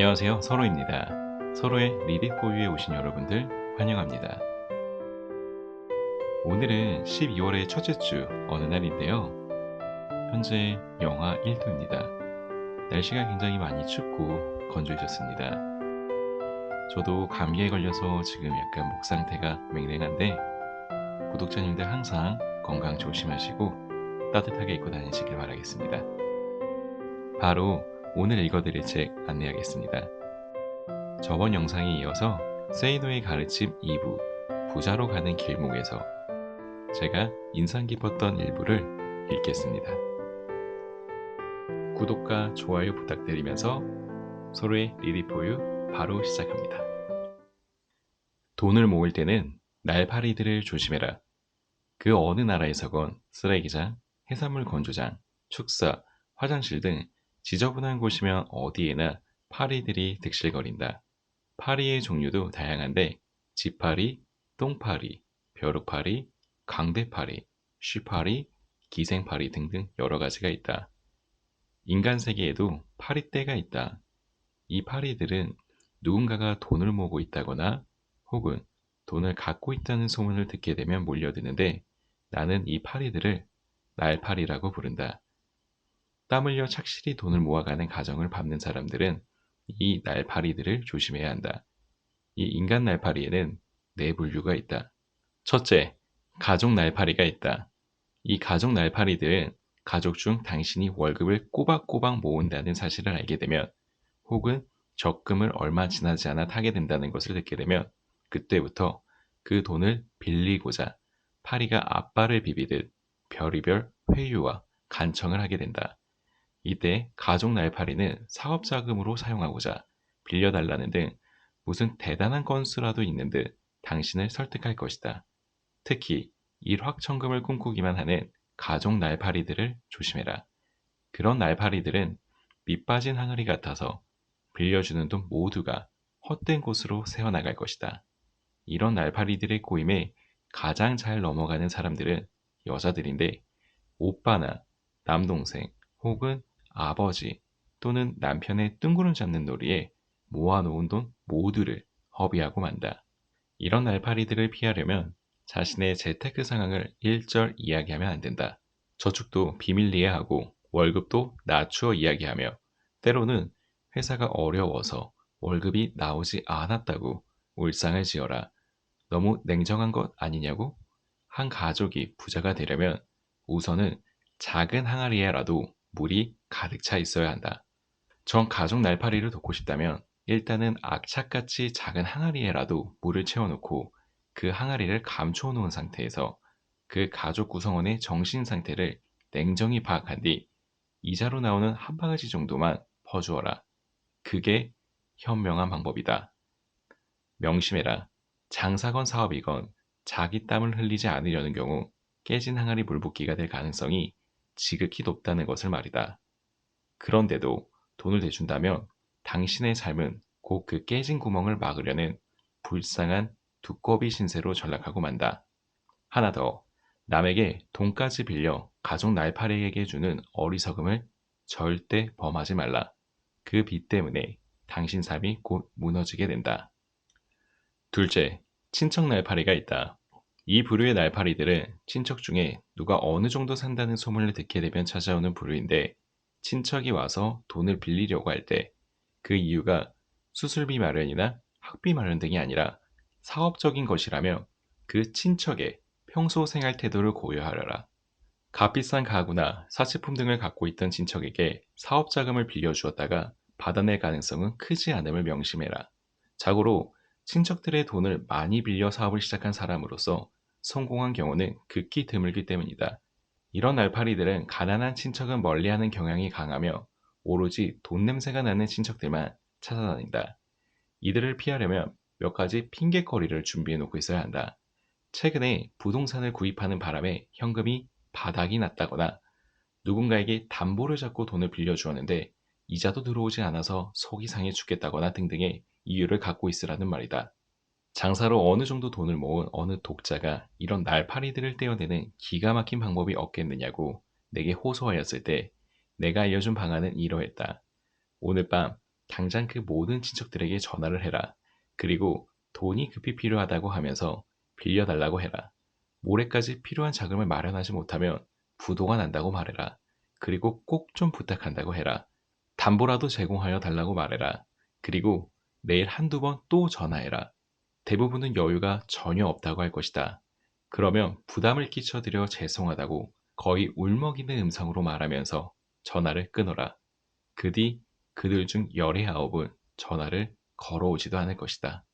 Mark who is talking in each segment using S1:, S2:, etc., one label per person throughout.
S1: 안녕하세요. 서로입니다. 서로의 리디포유에 오신 여러분들 환영합니다. 오늘은 12월의 첫째 주 어느 날인데요. 현재 영하 1도입니다. 날씨가 굉장히 많이 춥고 건조해졌습니다. 저도 감기에 걸려서 지금 약간 목 상태가 맹랭한데 구독자님들 항상 건강 조심하시고 따뜻하게 입고 다니시길 바라겠습니다. 바로 오늘 읽어드릴 책 안내하겠습니다. 저번 영상에 이어서 세이노의 가르침 2부 부자로 가는 길목에서 제가 인상 깊었던 일부를 읽겠습니다. 구독과 좋아요 부탁드리면서 서로의 리디포유 바로 시작합니다. 돈을 모을 때는 날파리들을 조심해라. 그 어느 나라에서건 쓰레기장, 해산물 건조장, 축사, 화장실 등 지저분한 곳이면 어디에나 파리들이 득실거린다. 파리의 종류도 다양한데 지파리, 똥파리, 벼룩파리, 강대파리, 쉬파리, 기생파리 등등 여러 가지가 있다. 인간 세계에도 파리떼가 있다. 이 파리들은 누군가가 돈을 모으고 있다거나 혹은 돈을 갖고 있다는 소문을 듣게 되면 몰려드는데 나는 이 파리들을 날파리라고 부른다. 땀 흘려 착실히 돈을 모아가는 가정을 밟는 사람들은 이 날파리들을 조심해야 한다. 이 인간 날파리에는 네 분류가 있다. 첫째, 가족 날파리가 있다. 이 가족 날파리들은 가족 중 당신이 월급을 꼬박꼬박 모은다는 사실을 알게 되면 혹은 적금을 얼마 지나지 않아 타게 된다는 것을 듣게 되면 그때부터 그 돈을 빌리고자 파리가 앞발을 비비듯 별의별 회유와 간청을 하게 된다. 이때 가족 날파리는 사업 자금으로 사용하고자 빌려달라는 등 무슨 대단한 건수라도 있는 듯 당신을 설득할 것이다. 특히 일확천금을 꿈꾸기만 하는 가족 날파리들을 조심해라. 그런 날파리들은 밑 빠진 항아리 같아서 빌려주는 돈 모두가 헛된 곳으로 새어나갈 것이다. 이런 날파리들의 꼬임에 가장 잘 넘어가는 사람들은 여자들인데 오빠나 남동생 혹은 아버지 또는 남편의 뜬구름 잡는 놀이에 모아놓은 돈 모두를 허비하고 만다. 이런 날파리들을 피하려면 자신의 재테크 상황을 일절 이야기하면 안 된다. 저축도 비밀리에 하고 월급도 낮추어 이야기하며 때로는 회사가 어려워서 월급이 나오지 않았다고 울상을 지어라. 너무 냉정한 것 아니냐고? 한 가족이 부자가 되려면 우선은 작은 항아리에라도 물이 가득 차 있어야 한다. 전 가족 날파리를 돕고 싶다면 일단은 악착같이 작은 항아리에라도 물을 채워놓고 그 항아리를 감추어 놓은 상태에서 그 가족 구성원의 정신 상태를 냉정히 파악한 뒤 이자로 나오는 한 바가지 정도만 퍼주어라. 그게 현명한 방법이다. 명심해라. 장사건 사업이건 자기 땀을 흘리지 않으려는 경우 깨진 항아리 물붓기가 될 가능성이 지극히 높다는 것을 말이다. 그런데도 돈을 대준다면 당신의 삶은 곧 그 깨진 구멍을 막으려는 불쌍한 두꺼비 신세로 전락하고 만다. 하나 더, 남에게 돈까지 빌려 가족 날파리에게 주는 어리석음을 절대 범하지 말라. 그 빚 때문에 당신 삶이 곧 무너지게 된다. 둘째, 친척 날파리가 있다. 이 부류의 날파리들은 친척 중에 누가 어느 정도 산다는 소문을 듣게 되면 찾아오는 부류인데 친척이 와서 돈을 빌리려고 할 때 그 이유가 수술비 마련이나 학비 마련 등이 아니라 사업적인 것이라며 그 친척의 평소 생활 태도를 고려하여라. 값비싼 가구나 사치품 등을 갖고 있던 친척에게 사업 자금을 빌려주었다가 받아낼 가능성은 크지 않음을 명심해라. 자고로 친척들의 돈을 많이 빌려 사업을 시작한 사람으로서 성공한 경우는 극히 드물기 때문이다. 이런 날파리들은 가난한 친척은 멀리하는 경향이 강하며 오로지 돈 냄새가 나는 친척들만 찾아다닌다. 이들을 피하려면 몇 가지 핑곗거리를 준비해 놓고 있어야 한다. 최근에 부동산을 구입하는 바람에 현금이 바닥이 났다거나 누군가에게 담보를 잡고 돈을 빌려주었는데 이자도 들어오지 않아서 속이 상해 죽겠다거나 등등의 이유를 갖고 있으라는 말이다. 장사로 어느 정도 돈을 모은 어느 독자가 이런 날파리들을 떼어내는 기가 막힌 방법이 없겠느냐고 내게 호소하였을 때 내가 알려준 방안은 이러했다. 오늘 밤 당장 그 모든 친척들에게 전화를 해라. 그리고 돈이 급히 필요하다고 하면서 빌려달라고 해라. 모레까지 필요한 자금을 마련하지 못하면 부도가 난다고 말해라. 그리고 꼭 좀 부탁한다고 해라. 담보라도 제공하여 달라고 말해라. 그리고 내일 한두 번 또 전화해라. 대부분은 여유가 전혀 없다고 할 것이다. 그러면 부담을 끼쳐드려 죄송하다고 거의 울먹이는 음성으로 말하면서 전화를 끊어라. 그 뒤 그들 중 열의 아홉은 전화를 걸어오지도 않을 것이다.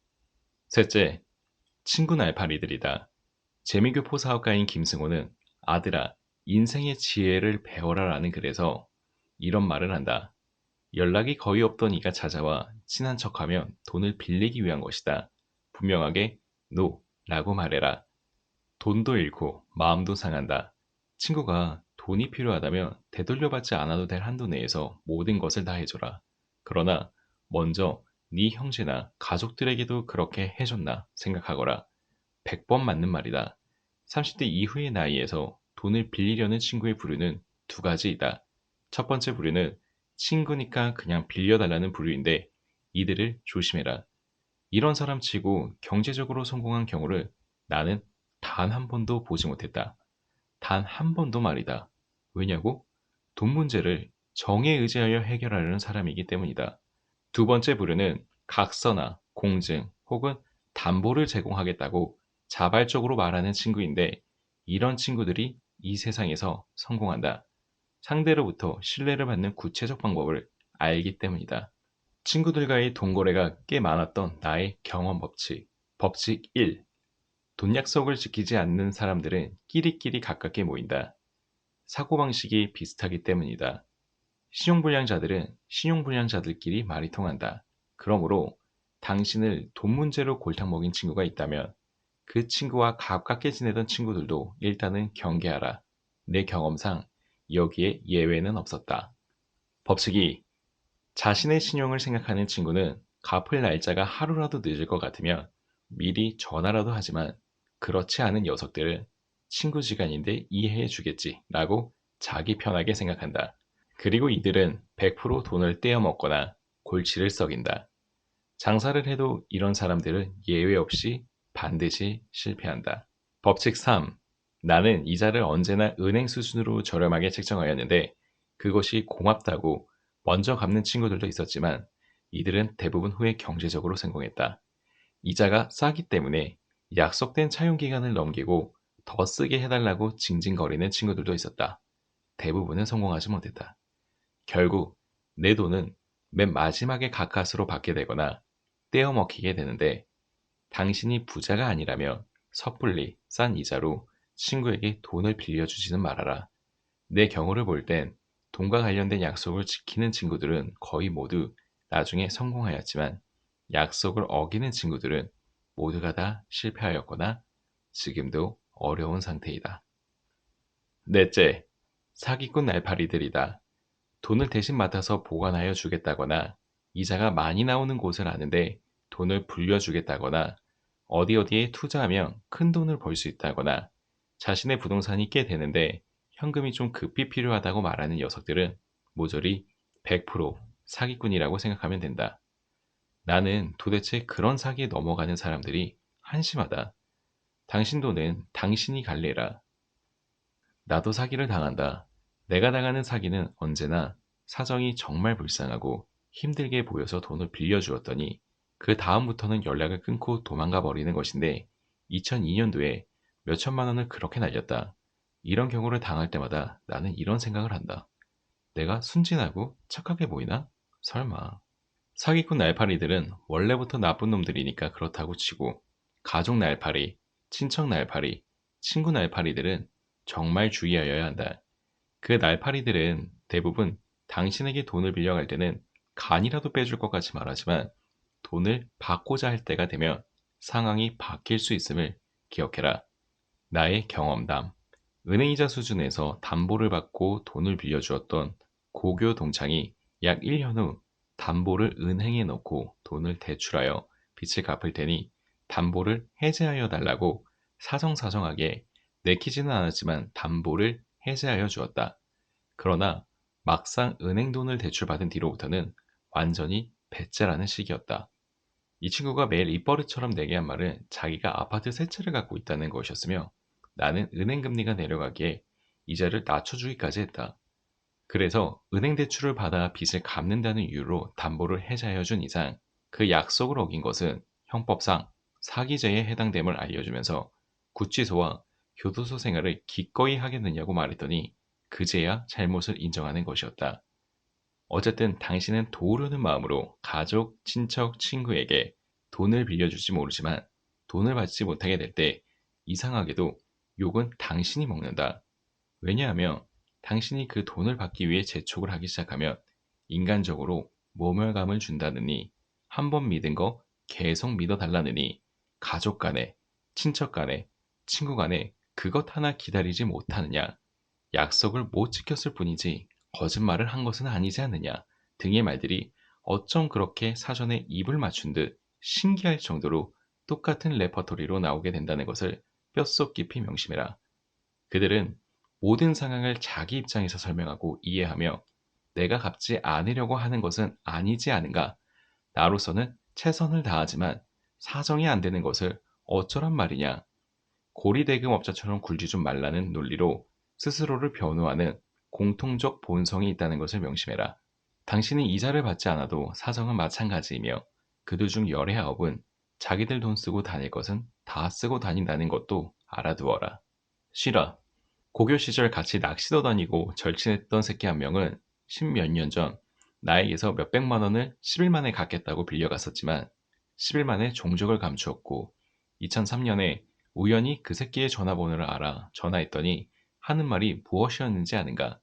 S1: 셋째, 친구 날파리들이다. 재미교포 사업가인 김승호는 아들아, 인생의 지혜를 배워라라는 글에서 이런 말을 한다. 연락이 거의 없던 이가 찾아와 친한 척하면 돈을 빌리기 위한 것이다. 분명하게 "No" 라고 말해라. 돈도 잃고 마음도 상한다. 친구가 돈이 필요하다면 되돌려받지 않아도 될 한도 내에서 모든 것을 다 해줘라. 그러나 먼저 네 형제나 가족들에게도 그렇게 해줬나 생각하거라. 100번 맞는 말이다. 30대 이후의 나이에서 돈을 빌리려는 친구의 부류는 두 가지이다. 첫 번째 부류는 친구니까 그냥 빌려달라는 부류인데 이들을 조심해라. 이런 사람 치고 경제적으로 성공한 경우를 나는 단 한 번도 보지 못했다. 단 한 번도 말이다. 왜냐고? 돈 문제를 정에 의지하여 해결하려는 사람이기 때문이다. 두 번째 부류는 각서나 공증 혹은 담보를 제공하겠다고 자발적으로 말하는 친구인데 이런 친구들이 이 세상에서 성공한다. 상대로부터 신뢰를 받는 구체적 방법을 알기 때문이다. 친구들과의 돈거래가 꽤 많았던 나의 경험 법칙. 법칙 1. 돈 약속을 지키지 않는 사람들은 끼리끼리 가깝게 모인다. 사고방식이 비슷하기 때문이다. 신용불량자들은 신용불량자들끼리 말이 통한다. 그러므로 당신을 돈 문제로 골탕 먹인 친구가 있다면 그 친구와 가깝게 지내던 친구들도 일단은 경계하라. 내 경험상 여기에 예외는 없었다. 법칙 2. 자신의 신용을 생각하는 친구는 갚을 날짜가 하루라도 늦을 것 같으면 미리 전화라도 하지만 그렇지 않은 녀석들은 친구지간인데 이해해 주겠지 라고 자기 편하게 생각한다. 그리고 이들은 100% 돈을 떼어먹거나 골치를 썩인다. 장사를 해도 이런 사람들은 예외 없이 반드시 실패한다. 법칙 3. 나는 이자를 언제나 은행 수준으로 저렴하게 책정하였는데 그것이 고맙다고 먼저 갚는 친구들도 있었지만 이들은 대부분 후에 경제적으로 성공했다. 이자가 싸기 때문에 약속된 차용 기간을 넘기고 더 쓰게 해달라고 징징거리는 친구들도 있었다. 대부분은 성공하지 못했다. 결국 내 돈은 맨 마지막에 가까스로 받게 되거나 떼어먹히게 되는데 당신이 부자가 아니라면 섣불리 싼 이자로 친구에게 돈을 빌려주지는 말아라. 내 경우를 볼 땐 돈과 관련된 약속을 지키는 친구들은 거의 모두 나중에 성공하였지만 약속을 어기는 친구들은 모두가 다 실패하였거나 지금도 어려운 상태이다. 넷째, 사기꾼 날파리들이다. 돈을 대신 맡아서 보관하여 주겠다거나 이자가 많이 나오는 곳을 아는데 돈을 불려주겠다거나 어디에 투자하면 큰 돈을 벌 수 있다거나 자신의 부동산이 꽤 되는데 현금이 좀 급히 필요하다고 말하는 녀석들은 모조리 100% 사기꾼이라고 생각하면 된다. 나는 도대체 그런 사기에 넘어가는 사람들이 한심하다. 당신 돈은 당신이 관리해라. 나도 사기를 당한다. 내가 당하는 사기는 언제나 사정이 정말 불쌍하고 힘들게 보여서 돈을 빌려주었더니 그 다음부터는 연락을 끊고 도망가 버리는 것인데 2002년도에 몇천만 원을 그렇게 날렸다. 이런 경우를 당할 때마다 나는 이런 생각을 한다. 내가 순진하고 착하게 보이나? 설마. 사기꾼 날파리들은 원래부터 나쁜 놈들이니까 그렇다고 치고 가족 날파리, 친척 날파리, 친구 날파리들은 정말 주의하여야 한다. 그 날파리들은 대부분 당신에게 돈을 빌려갈 때는 간이라도 빼줄 것 같이 말하지만 돈을 받고자 할 때가 되면 상황이 바뀔 수 있음을 기억해라. 나의 경험담. 은행이자 수준에서 담보를 받고 돈을 빌려주었던 고교 동창이 약 1년 후 담보를 은행에 넣고 돈을 대출하여 빚을 갚을 테니 담보를 해제하여 달라고 사정사정하게 내키지는 않았지만 담보를 해제하여 주었다. 그러나 막상 은행 돈을 대출받은 뒤로부터는 완전히 배째라는 식이었다. 이 친구가 매일 입버릇처럼 내게 한 말은 자기가 아파트 세 채를 갖고 있다는 것이었으며 나는 은행 금리가 내려가기에 이자를 낮춰주기까지 했다. 그래서 은행 대출을 받아 빚을 갚는다는 이유로 담보를 해자해준 이상 그 약속을 어긴 것은 형법상 사기죄에 해당됨을 알려주면서 구치소와 교도소 생활을 기꺼이 하겠느냐고 말했더니 그제야 잘못을 인정하는 것이었다. 어쨌든 당신은 도우려는 마음으로 가족, 친척, 친구에게 돈을 빌려줄지 모르지만 돈을 받지 못하게 될 때 이상하게도 욕은 당신이 먹는다. 왜냐하면 당신이 그 돈을 받기 위해 재촉을 하기 시작하면 인간적으로 모멸감을 준다느니 한 번 믿은 거 계속 믿어달라느니 가족 간에, 친척 간에, 친구 간에 그것 하나 기다리지 못하느냐, 약속을 못 지켰을 뿐이지 거짓말을 한 것은 아니지 않느냐 등의 말들이 어쩜 그렇게 사전에 입을 맞춘 듯 신기할 정도로 똑같은 레퍼토리로 나오게 된다는 것을 뼛속 깊이 명심해라. 그들은 모든 상황을 자기 입장에서 설명하고 이해하며 내가 갚지 않으려고 하는 것은 아니지 않은가? 나로서는 최선을 다하지만 사정이 안 되는 것을 어쩌란 말이냐? 고리대금업자처럼 굴지 좀 말라는 논리로 스스로를 변호하는 공통적 본성이 있다는 것을 명심해라. 당신이 이자를 받지 않아도 사정은 마찬가지이며 그들 중 열의 아홉은 자기들 돈 쓰고 다닐 것은 다 쓰고 다닌다는 것도 알아두어라. 쉬라. 고교 시절 같이 낚시도 다니고 절친했던 새끼 한 명은 십몇 년 전 나에게서 몇백만 원을 10일 만에 갚겠다고 빌려갔었지만 10일 만에 종족을 감추었고 2003년에 우연히 그 새끼의 전화번호를 알아 전화했더니 하는 말이 무엇이었는지 아는가?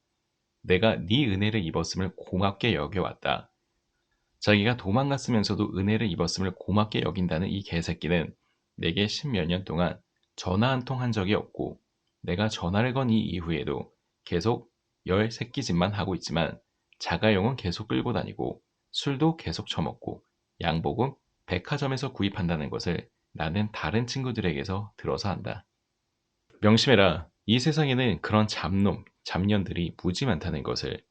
S1: 내가 네 은혜를 입었음을 고맙게 여겨왔다. 자기가 도망갔으면서도 은혜를 입었음을 고맙게 여긴다는 이 개새끼는 내게 십몇 년 동안 전화 한 통 한 적이 없고 내가 전화를 건 이 이후에도 계속 열 새끼짓만 하고 있지만 자가용은 계속 끌고 다니고 술도 계속 처먹고 양복은 백화점에서 구입한다는 것을 나는 다른 친구들에게서 들어서 한다. 명심해라. 이 세상에는 그런 잡놈, 잡년들이 무지 많다는 것을.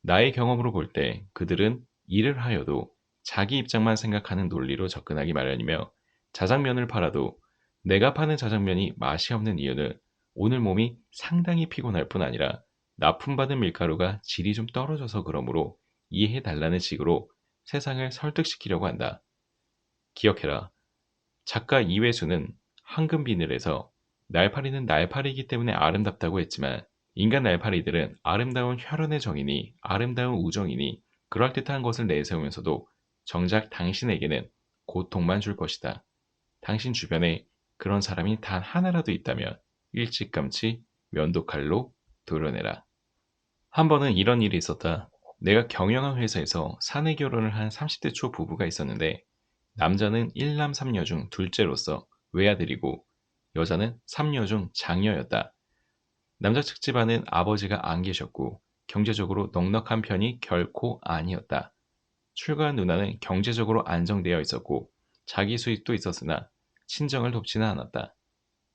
S1: 나의 경험으로 볼 때 그들은 일을 하여도 자기 입장만 생각하는 논리로 접근하기 마련이며 자장면을 팔아도 내가 파는 자장면이 맛이 없는 이유는 오늘 몸이 상당히 피곤할 뿐 아니라 납품받은 밀가루가 질이 좀 떨어져서 그러므로 이해해달라는 식으로 세상을 설득시키려고 한다. 기억해라. 작가 이회수는 황금 비늘에서 날파리는 날파리이기 때문에 아름답다고 했지만 인간 날파리들은 아름다운 혈연의 정이니 아름다운 우정이니 그럴듯한 것을 내세우면서도 정작 당신에게는 고통만 줄 것이다. 당신 주변에 그런 사람이 단 하나라도 있다면 일찌감치 면도칼로 도려내라. 한 번은 이런 일이 있었다. 내가 경영한 회사에서 사내 결혼을 한 30대 초 부부가 있었는데 남자는 1남 3녀 중 둘째로서 외아들이고 여자는 3녀 중 장녀였다. 남자 측 집안은 아버지가 안 계셨고 경제적으로 넉넉한 편이 결코 아니었다. 출가한 누나는 경제적으로 안정되어 있었고 자기 수입도 있었으나 친정을 돕지는 않았다.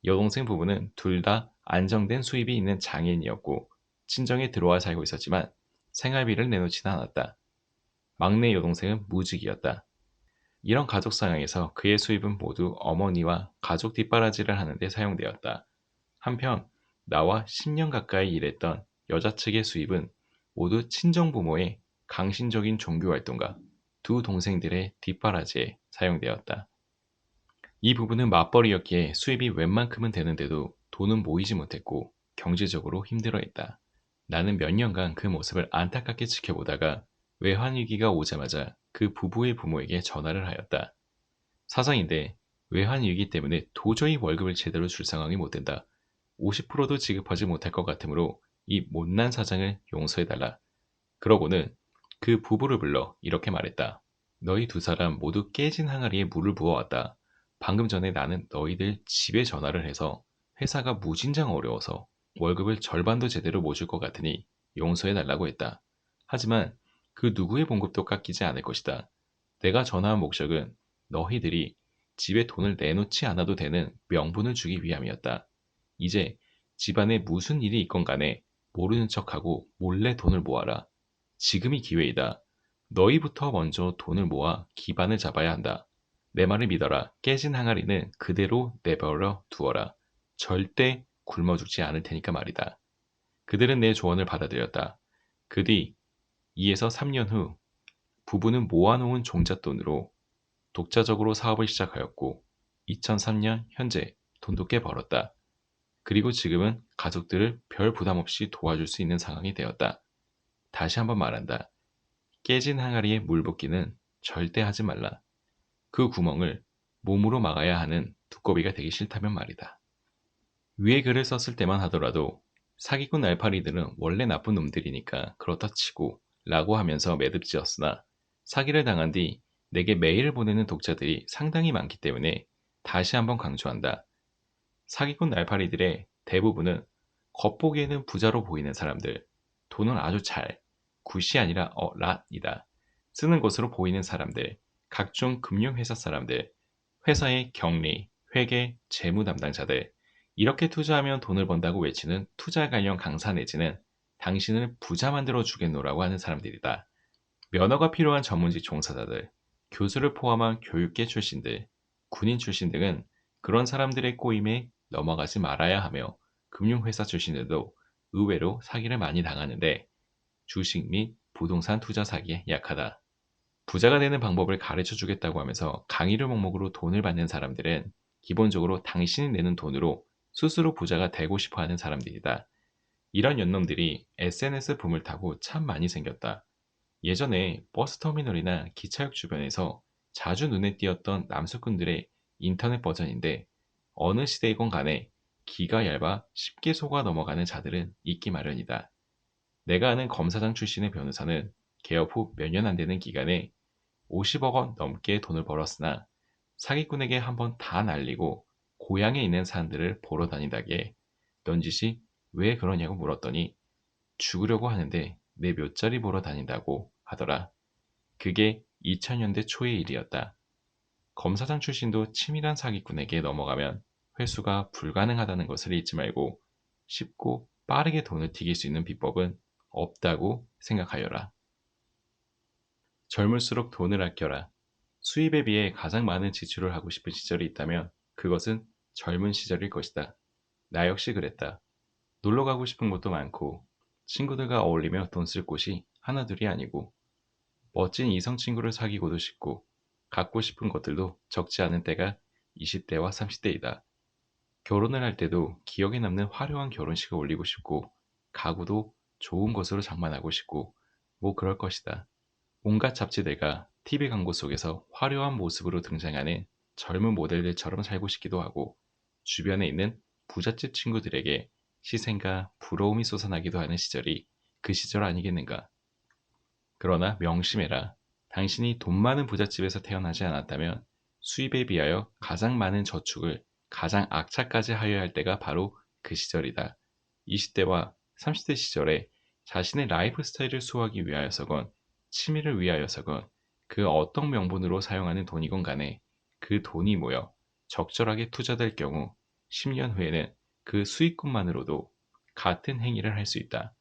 S1: 여동생 부부는 둘 다 안정된 수입이 있는 장인이었고 친정에 들어와 살고 있었지만 생활비를 내놓지는 않았다. 막내 여동생은 무직이었다. 이런 가족 상황에서 그의 수입은 모두 어머니와 가족 뒷바라지를 하는데 사용되었다. 한편 나와 10년 가까이 일했던 여자 측의 수입은 모두 친정부모의 강신적인 종교활동과 두 동생들의 뒷바라지에 사용되었다. 이 부부는 맞벌이였기에 수입이 웬만큼은 되는데도 돈은 모이지 못했고 경제적으로 힘들어했다. 나는 몇 년간 그 모습을 안타깝게 지켜보다가 외환위기가 오자마자 그 부부의 부모에게 전화를 하였다. 사장인데 외환위기 때문에 도저히 월급을 제대로 줄 상황이 못 된다. 50%도 지급하지 못할 것 같으므로 이 못난 사장을 용서해달라. 그러고는 그 부부를 불러 이렇게 말했다. 너희 두 사람 모두 깨진 항아리에 물을 부어왔다. 방금 전에 나는 너희들 집에 전화를 해서 회사가 무진장 어려워서 월급을 절반도 제대로 못 줄 것 같으니 용서해달라고 했다. 하지만 그 누구의 봉급도 깎이지 않을 것이다. 내가 전화한 목적은 너희들이 집에 돈을 내놓지 않아도 되는 명분을 주기 위함이었다. 이제 집안에 무슨 일이 있건 간에 모르는 척하고 몰래 돈을 모아라. 지금이 기회이다. 너희부터 먼저 돈을 모아 기반을 잡아야 한다. 내 말을 믿어라. 깨진 항아리는 그대로 내버려 두어라. 절대 굶어 죽지 않을 테니까 말이다. 그들은 내 조언을 받아들였다. 그 뒤 2에서 3년 후 부부는 모아놓은 종잣돈으로 독자적으로 사업을 시작하였고 2003년 현재 돈도 꽤 벌었다. 그리고 지금은 가족들을 별 부담 없이 도와줄 수 있는 상황이 되었다. 다시 한번 말한다. 깨진 항아리에 물 붓기는 절대 하지 말라. 그 구멍을 몸으로 막아야 하는 두꺼비가 되기 싫다면 말이다. 위에 글을 썼을 때만 하더라도 사기꾼 알파리들은 원래 나쁜 놈들이니까 그렇다 치고 라고 하면서 매듭지었으나 사기를 당한 뒤 내게 메일을 보내는 독자들이 상당히 많기 때문에 다시 한번 강조한다. 사기꾼 알파리들의 대부분은 겉보기에는 부자로 보이는 사람들, 돈은 아주 잘, 굿이 아니라 랏이다. 쓰는 것으로 보이는 사람들, 각종 금융회사 사람들, 회사의 경리, 회계, 재무 담당자들, 이렇게 투자하면 돈을 번다고 외치는 투자 관련 강사 내지는 당신을 부자 만들어 주겠노라고 하는 사람들이다. 면허가 필요한 전문직 종사자들, 교수를 포함한 교육계 출신들, 군인 출신 등은 그런 사람들의 꼬임에 넘어가지 말아야 하며 금융회사 출신들도 의외로 사기를 많이 당하는데 주식 및 부동산 투자 사기에 약하다. 부자가 되는 방법을 가르쳐 주겠다고 하면서 강의를 명목으로 돈을 받는 사람들은 기본적으로 당신이 내는 돈으로 스스로 부자가 되고 싶어 하는 사람들이다. 이런 연놈들이 SNS 붐을 타고 참 많이 생겼다. 예전에 버스터미널이나 기차역 주변에서 자주 눈에 띄었던 남수꾼들의 인터넷 버전인데 어느 시대이건 간에 기가 얇아 쉽게 속아 넘어가는 자들은 있기 마련이다. 내가 아는 검사장 출신의 변호사는 개업 후 몇 년 안 되는 기간에 50억 원 넘게 돈을 벌었으나 사기꾼에게 한번 다 날리고 고향에 있는 사람들을 보러 다니다기에 넌 짓이 왜 그러냐고 물었더니 죽으려고 하는데 내 묘자리 보러 다닌다고 하더라. 그게 2000년대 초의 일이었다. 검사장 출신도 치밀한 사기꾼에게 넘어가면 회수가 불가능하다는 것을 잊지 말고 쉽고 빠르게 돈을 튀길 수 있는 비법은 없다고 생각하여라. 젊을수록 돈을 아껴라. 수입에 비해 가장 많은 지출을 하고 싶은 시절이 있다면 그것은 젊은 시절일 것이다. 나 역시 그랬다. 놀러 가고 싶은 곳도 많고 친구들과 어울리며 돈 쓸 곳이 하나둘이 아니고 멋진 이성 친구를 사귀고도 싶고 갖고 싶은 것들도 적지 않은 때가 20대와 30대이다. 결혼을 할 때도 기억에 남는 화려한 결혼식을 올리고 싶고 가구도 좋은 것으로 장만하고 싶고 뭐 그럴 것이다. 온갖 잡지들과 TV 광고 속에서 화려한 모습으로 등장하는 젊은 모델들처럼 살고 싶기도 하고 주변에 있는 부잣집 친구들에게 시샘과 부러움이 솟아나기도 하는 시절이 그 시절 아니겠는가. 그러나 명심해라. 당신이 돈 많은 부잣집에서 태어나지 않았다면 수입에 비하여 가장 많은 저축을 가장 악착까지 하여야 할 때가 바로 그 시절이다. 20대와 30대 시절에 자신의 라이프 스타일을 수호하기 위하여서건 취미를 위하여서건 그 어떤 명분으로 사용하는 돈이건 간에 그 돈이 모여 적절하게 투자될 경우 10년 후에는 그 수익금만으로도 같은 행위를 할 수 있다.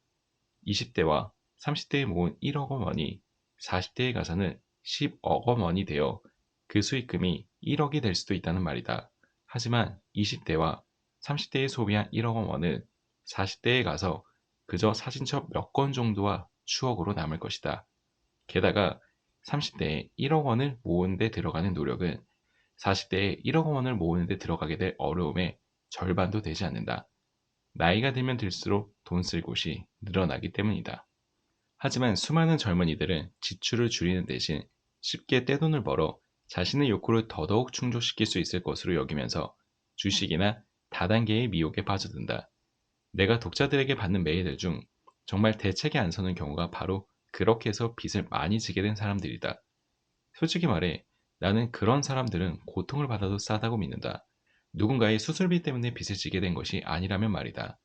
S1: 20대와 30대에 모은 1억 원이 40대에 가서는 10억 원이 되어 그 수익금이 1억이 될 수도 있다는 말이다. 하지만 20대와 30대에 소비한 1억 원은 40대에 가서 그저 사진첩 몇 권 정도와 추억으로 남을 것이다. 게다가 30대에 1억 원을 모으는 데 들어가는 노력은 40대에 1억 원을 모으는 데 들어가게 될 어려움의 절반도 되지 않는다. 나이가 들면 들수록 돈 쓸 곳이 늘어나기 때문이다. 하지만 수많은 젊은이들은 지출을 줄이는 대신 쉽게 떼돈을 벌어 자신의 욕구를 더더욱 충족시킬 수 있을 것으로 여기면서 주식이나 다단계의 미혹에 빠져든다. 내가 독자들에게 받는 메일들 중 정말 대책이 안 서는 경우가 바로 그렇게 해서 빚을 많이 지게 된 사람들이다. 솔직히 말해 나는 그런 사람들은 고통을 받아도 싸다고 믿는다. 누군가의 수술비 때문에 빚을 지게 된 것이 아니라면 말이다.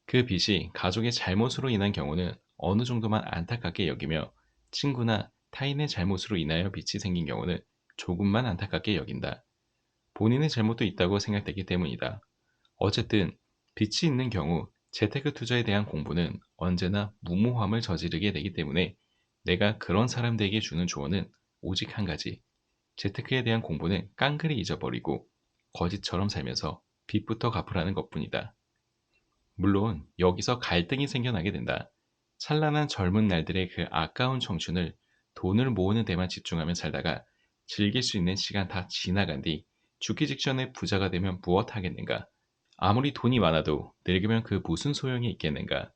S1: 그 빚이 가족의 잘못으로 인한 경우는 어느 정도만 안타깝게 여기며 친구나 타인의 잘못으로 인하여 빚이 생긴 경우는 조금만 안타깝게 여긴다. 본인의 잘못도 있다고 생각되기 때문이다. 어쨌든 빚이 있는 경우 재테크 투자에 대한 공부는 언제나 무모함을 저지르게 되기 때문에 내가 그런 사람들에게 주는 조언은 오직 한 가지. 재테크에 대한 공부는 깡그리 잊어버리고 거지처럼 살면서 빚부터 갚으라는 것뿐이다. 물론 여기서 갈등이 생겨나게 된다. 찬란한 젊은 날들의 그 아까운 청춘을 돈을 모으는 데만 집중하며 살다가 즐길 수 있는 시간 다 지나간 뒤 죽기 직전에 부자가 되면 무엇 하겠는가? 아무리 돈이 많아도 늙으면 그 무슨 소용이 있겠는가?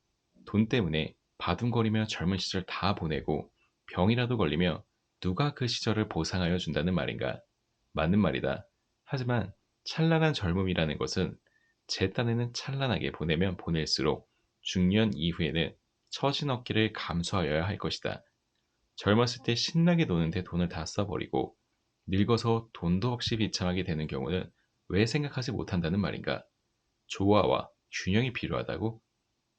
S1: 돈 때문에 바둥거리며 젊은 시절 다 보내고 병이라도 걸리며 누가 그 시절을 보상하여 준다는 말인가? 맞는 말이다. 하지만 찬란한 젊음이라는 것은 제 딴에는 찬란하게 보내면 보낼수록 중년 이후에는 처진 어깨를 감수하여야 할 것이다. 젊었을 때 신나게 노는데 돈을 다 써버리고 늙어서 돈도 없이 비참하게 되는 경우는 왜 생각하지 못한다는 말인가? 조화와 균형이 필요하다고?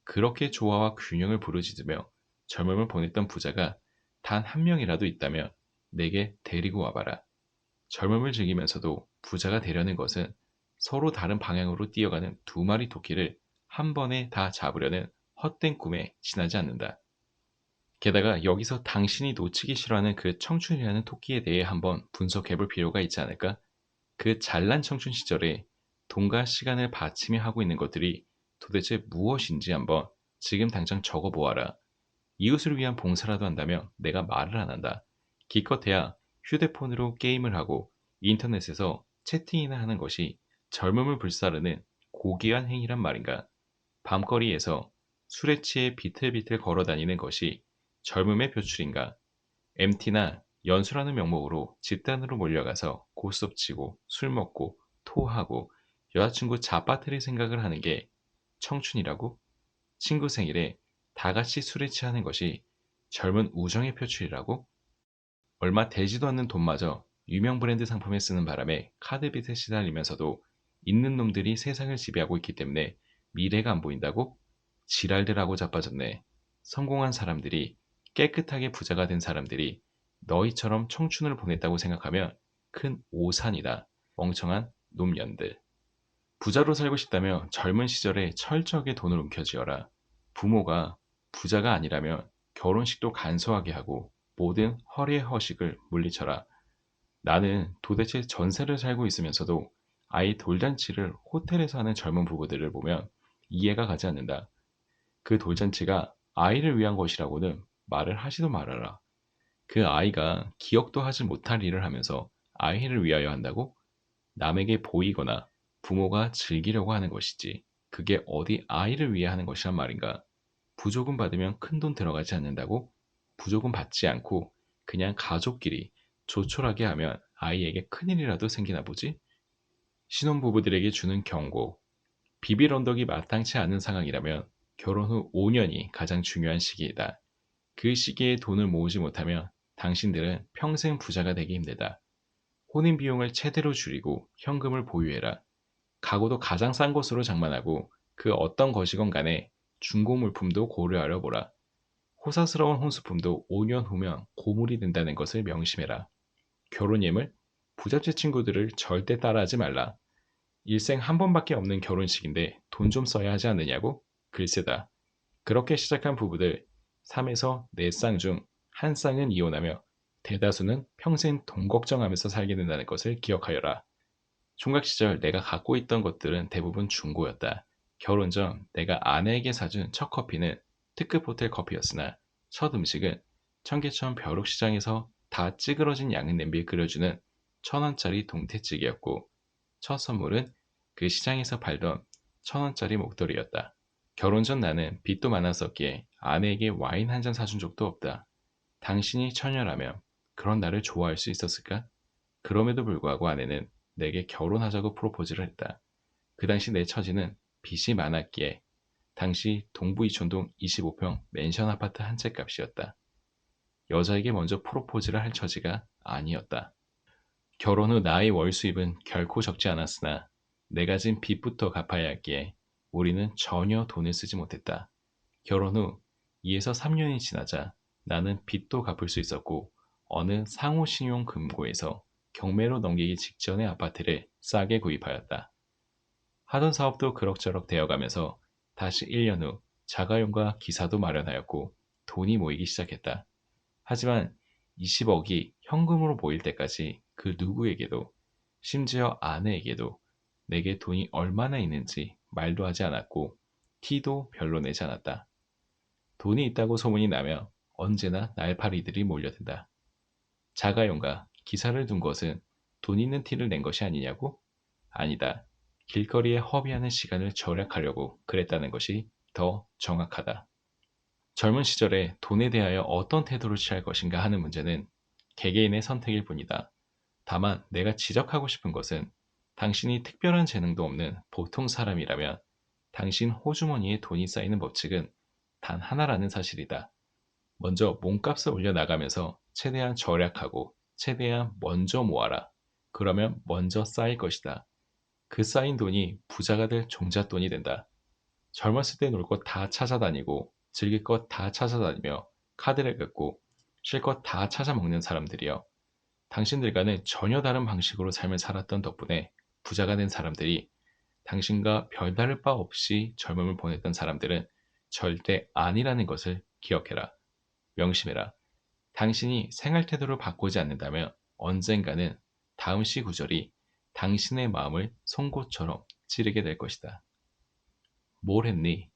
S1: 그렇게 조화와 균형을 부르짖으며 젊음을 보냈던 부자가 단 한 명이라도 있다면 내게 데리고 와봐라. 젊음을 즐기면서도 부자가 되려는 것은 서로 다른 방향으로 뛰어가는 두 마리 토끼를 한 번에 다 잡으려는 헛된 꿈에 지나지 않는다. 게다가 여기서 당신이 놓치기 싫어하는 그 청춘이라는 토끼에 대해 한번 분석해 볼 필요가 있지 않을까? 그 잘난 청춘 시절에 돈과 시간을 바치며 하고 있는 것들이 도대체 무엇인지 한번 지금 당장 적어 보아라. 이웃을 위한 봉사라도 한다며 내가 말을 안 한다. 기껏해야 휴대폰으로 게임을 하고 인터넷에서 채팅이나 하는 것이 젊음을 불사르는 고귀한 행위란 말인가? 밤거리에서 술에 취해 비틀비틀 걸어 다니는 것이 젊음의 표출인가? MT나 연수라는 명목으로 집단으로 몰려가서 고스톱치고 술 먹고 토하고 여자친구 잡아뜨릴 생각을 하는 게 청춘이라고? 친구 생일에 다 같이 술에 취하는 것이 젊은 우정의 표출이라고? 얼마 되지도 않는 돈마저 유명 브랜드 상품에 쓰는 바람에 카드빚에 시달리면서도 있는 놈들이 세상을 지배하고 있기 때문에 미래가 안 보인다고? 지랄들 하고 자빠졌네. 성공한 사람들이, 깨끗하게 부자가 된 사람들이 너희처럼 청춘을 보냈다고 생각하면 큰 오산이다. 멍청한 놈년들. 부자로 살고 싶다며 젊은 시절에 철저하게 돈을 움켜쥐어라. 부모가 부자가 아니라면 결혼식도 간소하게 하고 모든 허례 허식을 물리쳐라. 나는 도대체 전세를 살고 있으면서도 아이 돌잔치를 호텔에서 하는 젊은 부부들을 보면 이해가 가지 않는다. 그 돌잔치가 아이를 위한 것이라고는 말을 하지도 말아라. 그 아이가 기억도 하지 못할 일을 하면서 아이를 위하여 한다고? 남에게 보이거나 부모가 즐기려고 하는 것이지. 그게 어디 아이를 위해 하는 것이란 말인가? 부조금 받으면 큰돈 들어가지 않는다고? 부조금 받지 않고 그냥 가족끼리 조촐하게 하면 아이에게 큰일이라도 생기나 보지? 신혼부부들에게 주는 경고. 비빌 언덕이 마땅치 않은 상황이라면 결혼 후 5년이 가장 중요한 시기이다. 그 시기에 돈을 모으지 못하면 당신들은 평생 부자가 되기 힘들다. 혼인 비용을 최대로 줄이고 현금을 보유해라. 가구도 가장 싼 곳으로 장만하고 그 어떤 것이건 간에 중고 물품도 고려하려 보라. 호사스러운 혼수품도 5년 후면 고물이 된다는 것을 명심해라. 결혼 예물? 부잣집 친구들을 절대 따라하지 말라. 일생 한 번밖에 없는 결혼식인데 돈 좀 써야 하지 않느냐고? 글쎄다. 그렇게 시작한 부부들 3에서 4쌍 중 한 쌍은 이혼하며 대다수는 평생 돈 걱정하면서 살게 된다는 것을 기억하여라. 총각 시절 내가 갖고 있던 것들은 대부분 중고였다. 결혼 전 내가 아내에게 사준 첫 커피는 특급 호텔 커피였으나 첫 음식은 청계천 벼룩시장에서 다 찌그러진 양은 냄비에 끓여주는 1,000원짜리 동태찌개였고 첫 선물은 그 시장에서 팔던 1,000원짜리 목도리였다. 결혼 전 나는 빚도 많았었기에 아내에게 와인 한 잔 사준 적도 없다. 당신이 처녀라면 그런 나를 좋아할 수 있었을까? 그럼에도 불구하고 아내는 내게 결혼하자고 프로포즈를 했다. 그 당시 내 처지는 빚이 많았기에 당시 동부 이촌동 25평 맨션 아파트 한 채 값이었다. 여자에게 먼저 프로포즈를 할 처지가 아니었다. 결혼 후 나의 월 수입은 결코 적지 않았으나 내가 진 빚부터 갚아야 했기에 우리는 전혀 돈을 쓰지 못했다. 결혼 후 2에서 3년이 지나자 나는 빚도 갚을 수 있었고 어느 상호신용 금고에서 경매로 넘기기 직전의 아파트를 싸게 구입하였다. 하던 사업도 그럭저럭 되어가면서 다시 1년 후 자가용과 기사도 마련하였고 돈이 모이기 시작했다. 하지만 20억이 현금으로 모일 때까지 그 누구에게도, 심지어 아내에게도 내게 돈이 얼마나 있는지 말도 하지 않았고 티도 별로 내지 않았다. 돈이 있다고 소문이 나며 언제나 날파리들이 몰려든다. 자가용가 기사를 둔 것은 돈 있는 티를 낸 것이 아니냐고? 아니다. 길거리에 허비하는 시간을 절약하려고 그랬다는 것이 더 정확하다. 젊은 시절에 돈에 대하여 어떤 태도를 취할 것인가 하는 문제는 개개인의 선택일 뿐이다. 다만 내가 지적하고 싶은 것은 당신이 특별한 재능도 없는 보통 사람이라면 당신 호주머니에 돈이 쌓이는 법칙은 단 하나라는 사실이다. 먼저 몸값을 올려나가면서 최대한 절약하고 최대한 먼저 모아라. 그러면 먼저 쌓일 것이다. 그 쌓인 돈이 부자가 될 종잣돈이 된다. 젊었을 때 놀 것 다 찾아다니고 즐길 것 다 찾아다니며 카드를 긁고 쉴 것 다 찾아먹는 사람들이여. 당신들과는 전혀 다른 방식으로 삶을 살았던 덕분에 부자가 된 사람들이 당신과 별다를 바 없이 젊음을 보냈던 사람들은 절대 아니라는 것을 기억해라. 명심해라. 당신이 생활 태도를 바꾸지 않는다면 언젠가는 다음 시 구절이 당신의 마음을 송곳처럼 찌르게 될 것이다. 뭘 했니?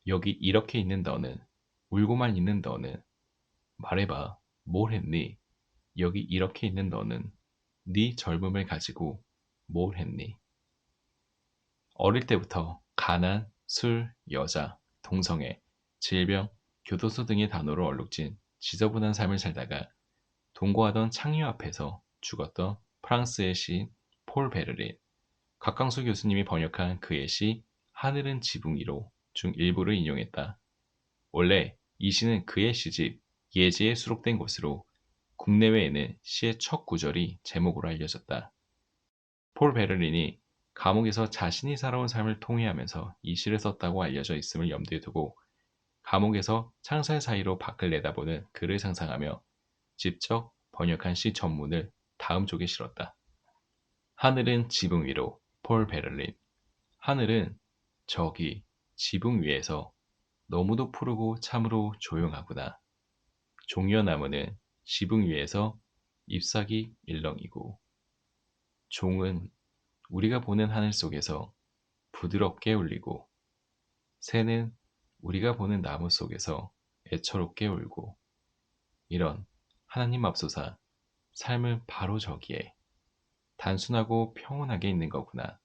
S1: 여기 이렇게 있는 너는, 울고만 있는 너는, 말해봐. 뭘 했니? 여기 이렇게 있는 너는 네 젊음을 가지고 뭘 했니? 어릴 때부터 가난, 술, 여자, 동성애, 질병, 교도소 등의 단어로 얼룩진 지저분한 삶을 살다가 동거하던 창녀 앞에서 죽었던 프랑스의 시인 폴 베르린, 곽광수 교수님이 번역한 그의 시 하늘은 지붕 위로 중 일부를 인용했다. 원래 이 시는 그의 시집 예지에 수록된 것으로 국내외에는 시의 첫 구절이 제목으로 알려졌다. 폴 베르린이 감옥에서 자신이 살아온 삶을 통회하면서 이 시를 썼다고 알려져 있음을 염두에 두고 감옥에서 창살 사이로 밖을 내다보는 그를 상상하며 직접 번역한 시 전문을 다음 쪽에 실었다. 하늘은 지붕 위로 폴 베를린. 하늘은 저기 지붕 위에서 너무도 푸르고 참으로 조용하구나. 종려나무는 지붕 위에서 잎사귀 일렁이고 종은 우리가 보는 하늘 속에서 부드럽게 울리고 새는 우리가 보는 나무 속에서 애처롭게 울고 이런 하나님 맙소사 삶은 바로 저기에 단순하고 평온하게 있는 거구나.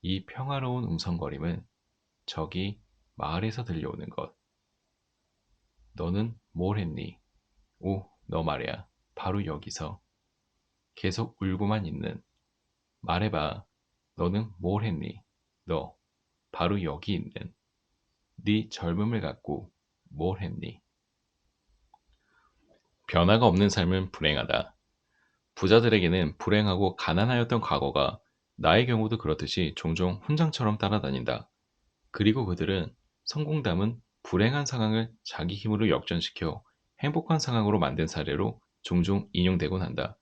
S1: 이 평화로운 웅성거림은 저기 마을에서 들려오는 것. 너는 뭘 했니? 오, 너 말이야. 바로 여기서. 계속 울고만 있는. 말해봐. 너는 뭘 했니? 너. 바로 여기 있는. 네 젊음을 갖고 뭘 했니? 변화가 없는 삶은 불행하다. 부자들에게는 불행하고 가난하였던 과거가 나의 경우도 그렇듯이 종종 훈장처럼 따라다닌다. 그리고 그들은 성공담은 불행한 상황을 자기 힘으로 역전시켜 행복한 상황으로 만든 사례로 종종 인용되곤 한다.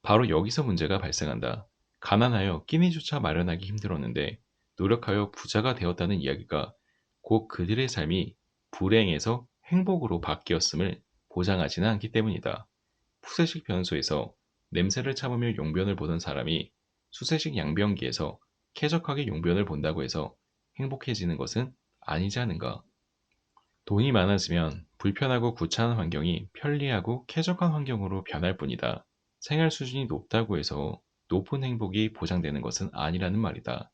S1: 바로 여기서 문제가 발생한다. 가난하여 끼니조차 마련하기 힘들었는데 노력하여 부자가 되었다는 이야기가 곧 그들의 삶이 불행에서 행복으로 바뀌었음을 보장하지는 않기 때문이다. 푸세식 변소에서 냄새를 참으며 용변을 보던 사람이 수세식 양변기에서 쾌적하게 용변을 본다고 해서 행복해지는 것은 아니지 않은가. 돈이 많아지면 불편하고 구차한 환경이 편리하고 쾌적한 환경으로 변할 뿐이다. 생활 수준이 높다고 해서 높은 행복이 보장되는 것은 아니라는 말이다.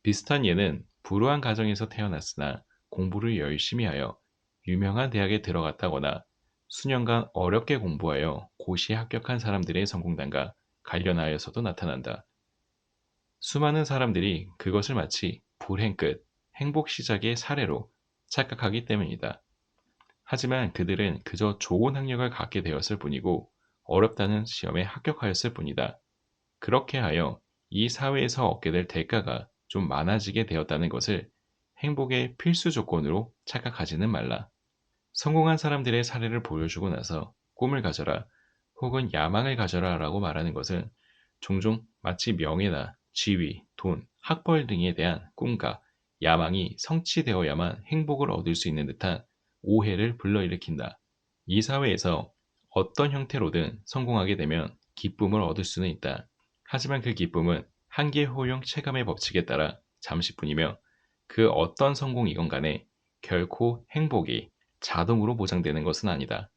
S1: 비슷한 예는 불우한 가정에서 태어났으나 공부를 열심히 하여 유명한 대학에 들어갔다거나 수년간 어렵게 공부하여 고시에 합격한 사람들의 성공담과 관련하여서도 나타난다. 수많은 사람들이 그것을 마치 불행 끝, 행복 시작의 사례로 착각하기 때문이다. 하지만 그들은 그저 좋은 학력을 갖게 되었을 뿐이고 어렵다는 시험에 합격하였을 뿐이다. 그렇게 하여 이 사회에서 얻게 될 대가가 좀 많아지게 되었다는 것을 행복의 필수 조건으로 착각하지는 말라. 성공한 사람들의 사례를 보여주고 나서 꿈을 가져라 혹은 야망을 가져라 라고 말하는 것은 종종 마치 명예나 지위, 돈, 학벌 등에 대한 꿈과 야망이 성취되어야만 행복을 얻을 수 있는 듯한 오해를 불러일으킨다. 이 사회에서 어떤 형태로든 성공하게 되면 기쁨을 얻을 수는 있다. 하지만 그 기쁨은 한계호용 체감의 법칙에 따라 잠시뿐이며 그 어떤 성공이건 간에 결코 행복이 자동으로 보장되는 것은 아니다.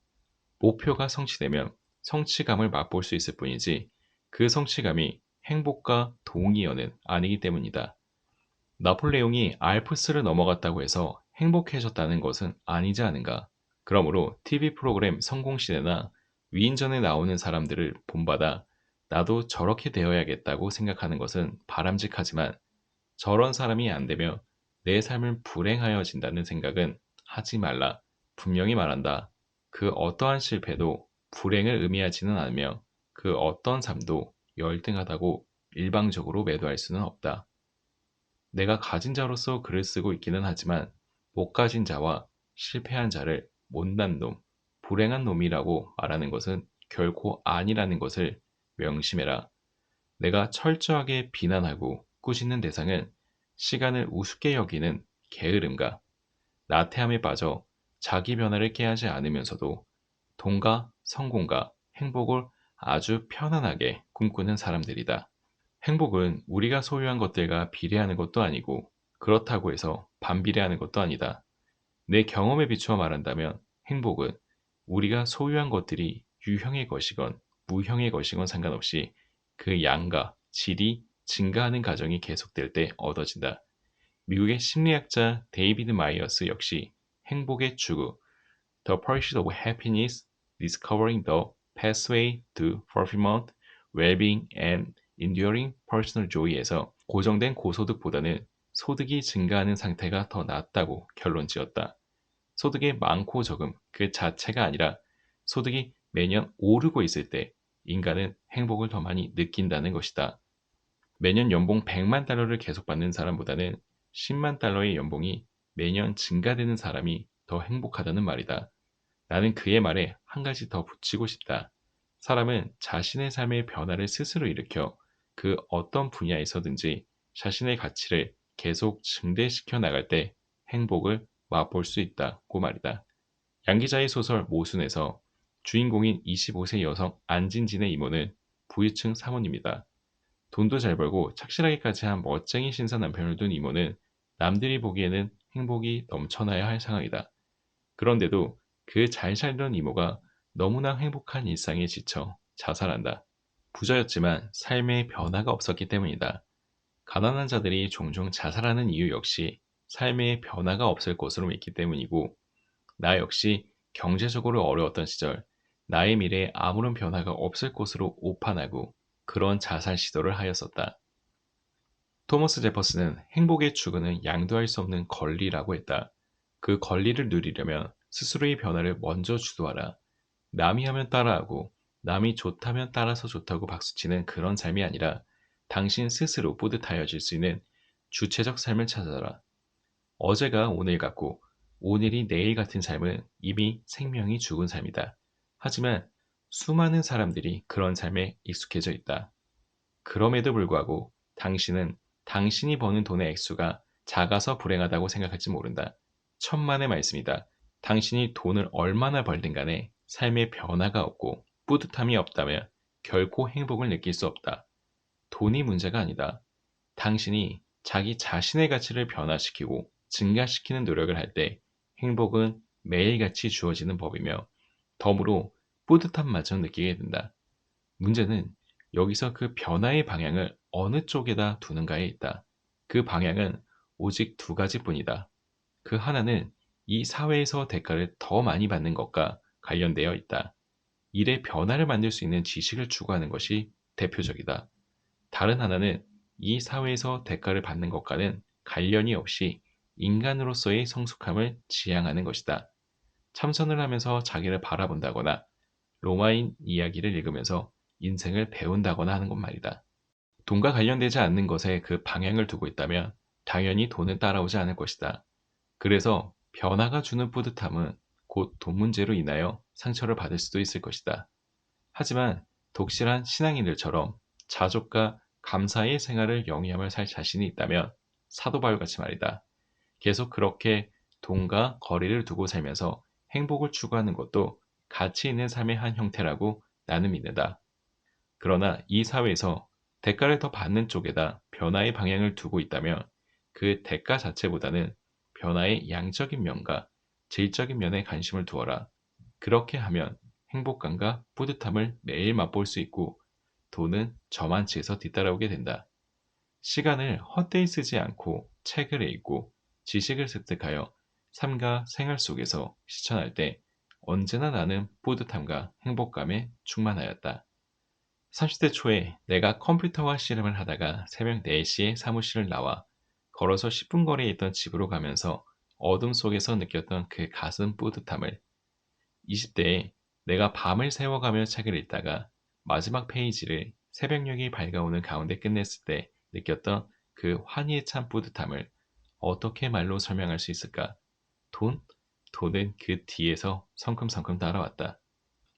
S1: 목표가 성취되면 성취감을 맛볼 수 있을 뿐이지 그 성취감이 행복과 동의어는 아니기 때문이다. 나폴레옹이 알프스를 넘어갔다고 해서 행복해졌다는 것은 아니지 않은가. 그러므로 TV 프로그램 성공시대나 위인전에 나오는 사람들을 본받아 나도 저렇게 되어야겠다고 생각하는 것은 바람직하지만 저런 사람이 안 되며 내 삶은 불행하여진다는 생각은 하지 말라. 분명히 말한다. 그 어떠한 실패도 불행을 의미하지는 않으며 그 어떤 삶도 열등하다고 일방적으로 매도할 수는 없다. 내가 가진 자로서 글을 쓰고 있기는 하지만 못 가진 자와 실패한 자를 못난 놈, 불행한 놈이라고 말하는 것은 결코 아니라는 것을 명심해라. 내가 철저하게 비난하고 꾸짖는 대상은 시간을 우습게 여기는 게으름과 나태함에 빠져 자기 변화를 깨하지 않으면서도 돈과 성공과 행복을 아주 편안하게 꿈꾸는 사람들이다. 행복은 우리가 소유한 것들과 비례하는 것도 아니고 그렇다고 해서 반비례하는 것도 아니다. 내 경험에 비추어 말한다면 행복은 우리가 소유한 것들이 유형의 것이건 무형의 것이건 상관없이 그 양과 질이 증가하는 과정이 계속될 때 얻어진다. 미국의 심리학자 데이비드 마이어스 역시 행복의 추구, The Pursuit of Happiness, Discovering the Pathway to Fulfillment, Well-being and Enduring Personal Joy에서 고정된 고소득보다는 소득이 증가하는 상태가 더 낫다고 결론 지었다. 소득의 많고 적음 그 자체가 아니라 소득이 매년 오르고 있을 때 인간은 행복을 더 많이 느낀다는 것이다. 매년 연봉 100만 달러를 계속 받는 사람보다는 10만 달러의 연봉이 매년 증가되는 사람이 더 행복하다는 말이다. 나는 그의 말에 한 가지 더 붙이고 싶다. 사람은 자신의 삶의 변화를 스스로 일으켜 그 어떤 분야에서든지 자신의 가치를 계속 증대시켜 나갈 때 행복을 맛볼 수 있다고 말이다. 양 기자의 소설 모순에서 주인공인 25세 여성 안진진의 이모는 부유층 사모입니다. 돈도 잘 벌고 착실하게까지 한 멋쟁이 신사 남편을 둔 이모는 남들이 보기에는 행복이 넘쳐나야 할 상황이다. 그런데도 그 잘 살던 이모가 너무나 행복한 일상에 지쳐 자살한다. 부자였지만 삶의 변화가 없었기 때문이다. 가난한 자들이 종종 자살하는 이유 역시 삶의 변화가 없을 것으로 믿기 때문이고, 나 역시 경제적으로 어려웠던 시절, 나의 미래에 아무런 변화가 없을 것으로 오판하고 그런 자살 시도를 하였었다. 토머스 제퍼슨은 행복의 추구는 양도할 수 없는 권리라고 했다. 그 권리를 누리려면 스스로의 변화를 먼저 주도하라. 남이 하면 따라하고 남이 좋다면 따라서 좋다고 박수치는 그런 삶이 아니라 당신 스스로 뿌듯하여질 수 있는 주체적 삶을 찾아라. 어제가 오늘 같고 오늘이 내일 같은 삶은 이미 생명이 죽은 삶이다. 하지만 수많은 사람들이 그런 삶에 익숙해져 있다. 그럼에도 불구하고 당신은 당신이 버는 돈의 액수가 작아서 불행하다고 생각할지 모른다. 천만의 말씀이다. 당신이 돈을 얼마나 벌든 간에 삶의 변화가 없고 뿌듯함이 없다면 결코 행복을 느낄 수 없다. 돈이 문제가 아니다. 당신이 자기 자신의 가치를 변화시키고 증가시키는 노력을 할 때 행복은 매일같이 주어지는 법이며 덤으로 뿌듯함마저 느끼게 된다. 문제는 여기서 그 변화의 방향을 어느 쪽에다 두는가에 있다. 그 방향은 오직 두 가지뿐이다. 그 하나는 이 사회에서 대가를 더 많이 받는 것과 관련되어 있다. 일의 변화를 만들 수 있는 지식을 추구하는 것이 대표적이다. 다른 하나는 이 사회에서 대가를 받는 것과는 관련이 없이 인간으로서의 성숙함을 지향하는 것이다. 참선을 하면서 자기를 바라본다거나 로마인 이야기를 읽으면서 인생을 배운다거나 하는 것 말이다. 돈과 관련되지 않는 것에 그 방향을 두고 있다면 당연히 돈은 따라오지 않을 것이다. 그래서 변화가 주는 뿌듯함은 곧 돈 문제로 인하여 상처를 받을 수도 있을 것이다. 하지만 독실한 신앙인들처럼 자족과 감사의 생활을 영위하며 살 자신이 있다면 사도 바울같이 말이다. 계속 그렇게 돈과 거리를 두고 살면서 행복을 추구하는 것도 가치 있는 삶의 한 형태라고 나는 믿는다. 그러나 이 사회에서 대가를 더 받는 쪽에다 변화의 방향을 두고 있다면 그 대가 자체보다는 변화의 양적인 면과 질적인 면에 관심을 두어라. 그렇게 하면 행복감과 뿌듯함을 매일 맛볼 수 있고 돈은 저만치에서 뒤따라오게 된다. 시간을 헛되이 쓰지 않고 책을 읽고 지식을 습득하여 삶과 생활 속에서 실천할 때 언제나 나는 뿌듯함과 행복감에 충만하였다. 30대 초에 내가 컴퓨터와 씨름을 하다가 새벽 4시에 사무실을 나와 걸어서 10분 거리에 있던 집으로 가면서 어둠 속에서 느꼈던 그 가슴 뿌듯함을 20대에 내가 밤을 새워가며 책을 읽다가 마지막 페이지를 새벽녘이 밝아오는 가운데 끝냈을 때 느꼈던 그 환희에 찬 뿌듯함을 어떻게 말로 설명할 수 있을까? 돈? 돈은 그 뒤에서 성큼성큼 따라왔다.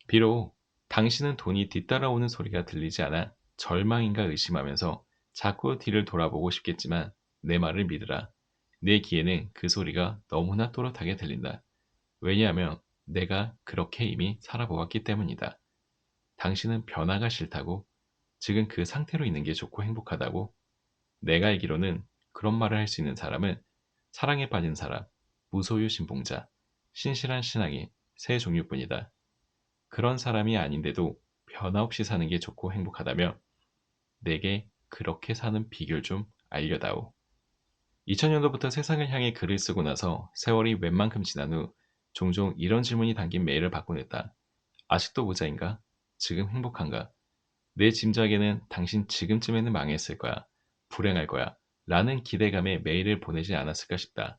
S1: 비록 당신은 돈이 뒤따라오는 소리가 들리지 않아 절망인가 의심하면서 자꾸 뒤를 돌아보고 싶겠지만 내 말을 믿으라. 내 귀에는 그 소리가 너무나 또렷하게 들린다. 왜냐하면 내가 그렇게 이미 살아보았기 때문이다. 당신은 변화가 싫다고, 지금 그 상태로 있는 게 좋고 행복하다고. 내가 알기로는 그런 말을 할 수 있는 사람은 사랑에 빠진 사람, 무소유 신봉자, 신실한 신앙인 세 종류뿐이다. 그런 사람이 아닌데도 변화 없이 사는 게 좋고 행복하다며 내게 그렇게 사는 비결 좀 알려다오. 2000년도부터 세상을 향해 글을 쓰고 나서 세월이 웬만큼 지난 후 종종 이런 질문이 담긴 메일을 받곤 했다. 아직도 부자인가? 지금 행복한가? 내 짐작에는 당신 지금쯤에는 망했을 거야. 불행할 거야. 라는 기대감에 메일을 보내지 않았을까 싶다.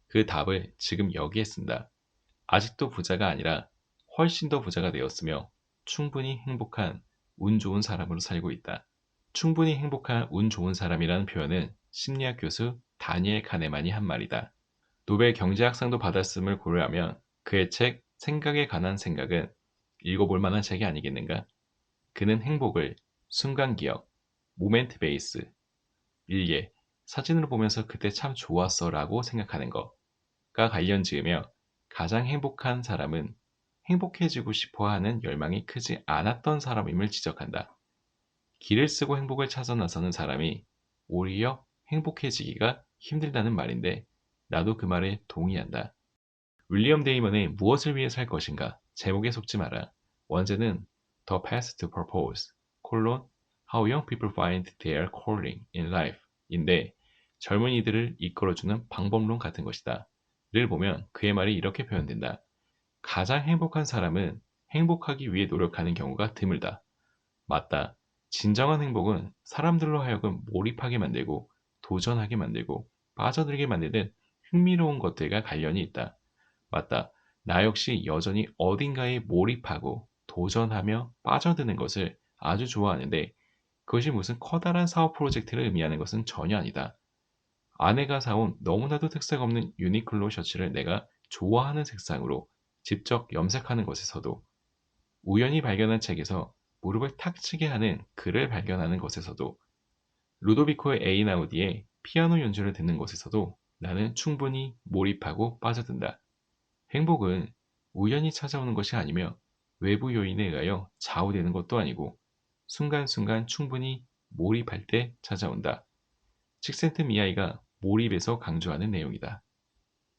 S1: 그 답을 지금 여기에 쓴다. 아직도 부자가 아니라 훨씬 더 부자가 되었으며 충분히 행복한 운 좋은 사람으로 살고 있다. 충분히 행복한 운 좋은 사람이라는 표현은 심리학 교수 다니엘 카네만이 한 말이다. 노벨 경제학상도 받았음을 고려하면 그의 책 생각에 관한 생각은 읽어볼 만한 책이 아니겠는가? 그는 행복을 순간 기억, 모멘트 베이스, 일예, 사진으로 보면서 그때 참 좋았어 라고 생각하는 것과 관련 지으며 가장 행복한 사람은 행복해지고 싶어 하는 열망이 크지 않았던 사람임을 지적한다. 길을 쓰고 행복을 찾아 나서는 사람이 오히려 행복해지기가 힘들다는 말인데 나도 그 말에 동의한다. 윌리엄 데이먼의 무엇을 위해 살 것인가 제목에 속지 마라. 원제는 The Path to Purpose, How Young People Find Their Calling in Life 인데 젊은이들을 이끌어주는 방법론 같은 것이다. 를 보면 그의 말이 이렇게 표현된다. 가장 행복한 사람은 행복하기 위해 노력하는 경우가 드물다. 맞다. 진정한 행복은 사람들로 하여금 몰입하게 만들고 도전하게 만들고 빠져들게 만드는 흥미로운 것들과 관련이 있다. 맞다. 나 역시 여전히 어딘가에 몰입하고 도전하며 빠져드는 것을 아주 좋아하는데 그것이 무슨 커다란 사업 프로젝트를 의미하는 것은 전혀 아니다. 아내가 사온 너무나도 특색 없는 유니클로 셔츠를 내가 좋아하는 색상으로 직접 염색하는 것에서도 우연히 발견한 책에서 무릎을 탁 치게 하는 글을 발견하는 것에서도 루도비코 에이나우디의 피아노 연주를 듣는 것에서도 나는 충분히 몰입하고 빠져든다. 행복은 우연히 찾아오는 것이 아니며 외부 요인에 의하여 좌우되는 것도 아니고 순간순간 충분히 몰입할 때 찾아온다. 칙센트 미아이가 몰입에서 강조하는 내용이다.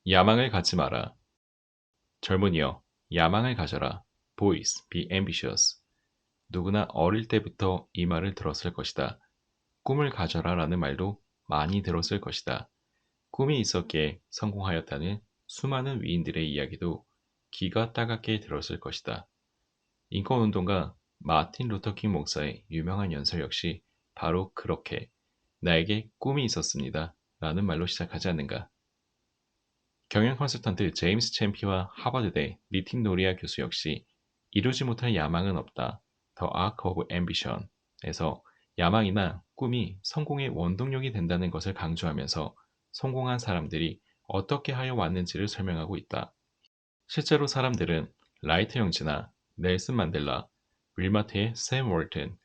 S1: 야망을 갖지 마라. 젊은이여, 야망을 가져라. Boys, be ambitious. 누구나 어릴 때부터 이 말을 들었을 것이다. 꿈을 가져라 라는 말도 많이 들었을 것이다. 꿈이 있었기에 성공하였다는 수많은 위인들의 이야기도 귀가 따갑게 들었을 것이다. 인권운동가 마틴 루터킹 목사의 유명한 연설 역시 바로 그렇게 나에게 꿈이 있었습니다. 라는 말로 시작하지 않는가. 경영 컨설턴트 제임스 챔피와 하버드대 니틴 노리아 교수 역시 이루지 못할 야망은 없다. The Arc of Ambition 에서 야망이나 꿈이 성공의 원동력이 된다는 것을 강조하면서 성공한 사람들이 어떻게 하여 왔는지를 설명하고 있다. 실제로 사람들은 라이트 형제나 넬슨 만델라, 윌마트의 샘 월튼,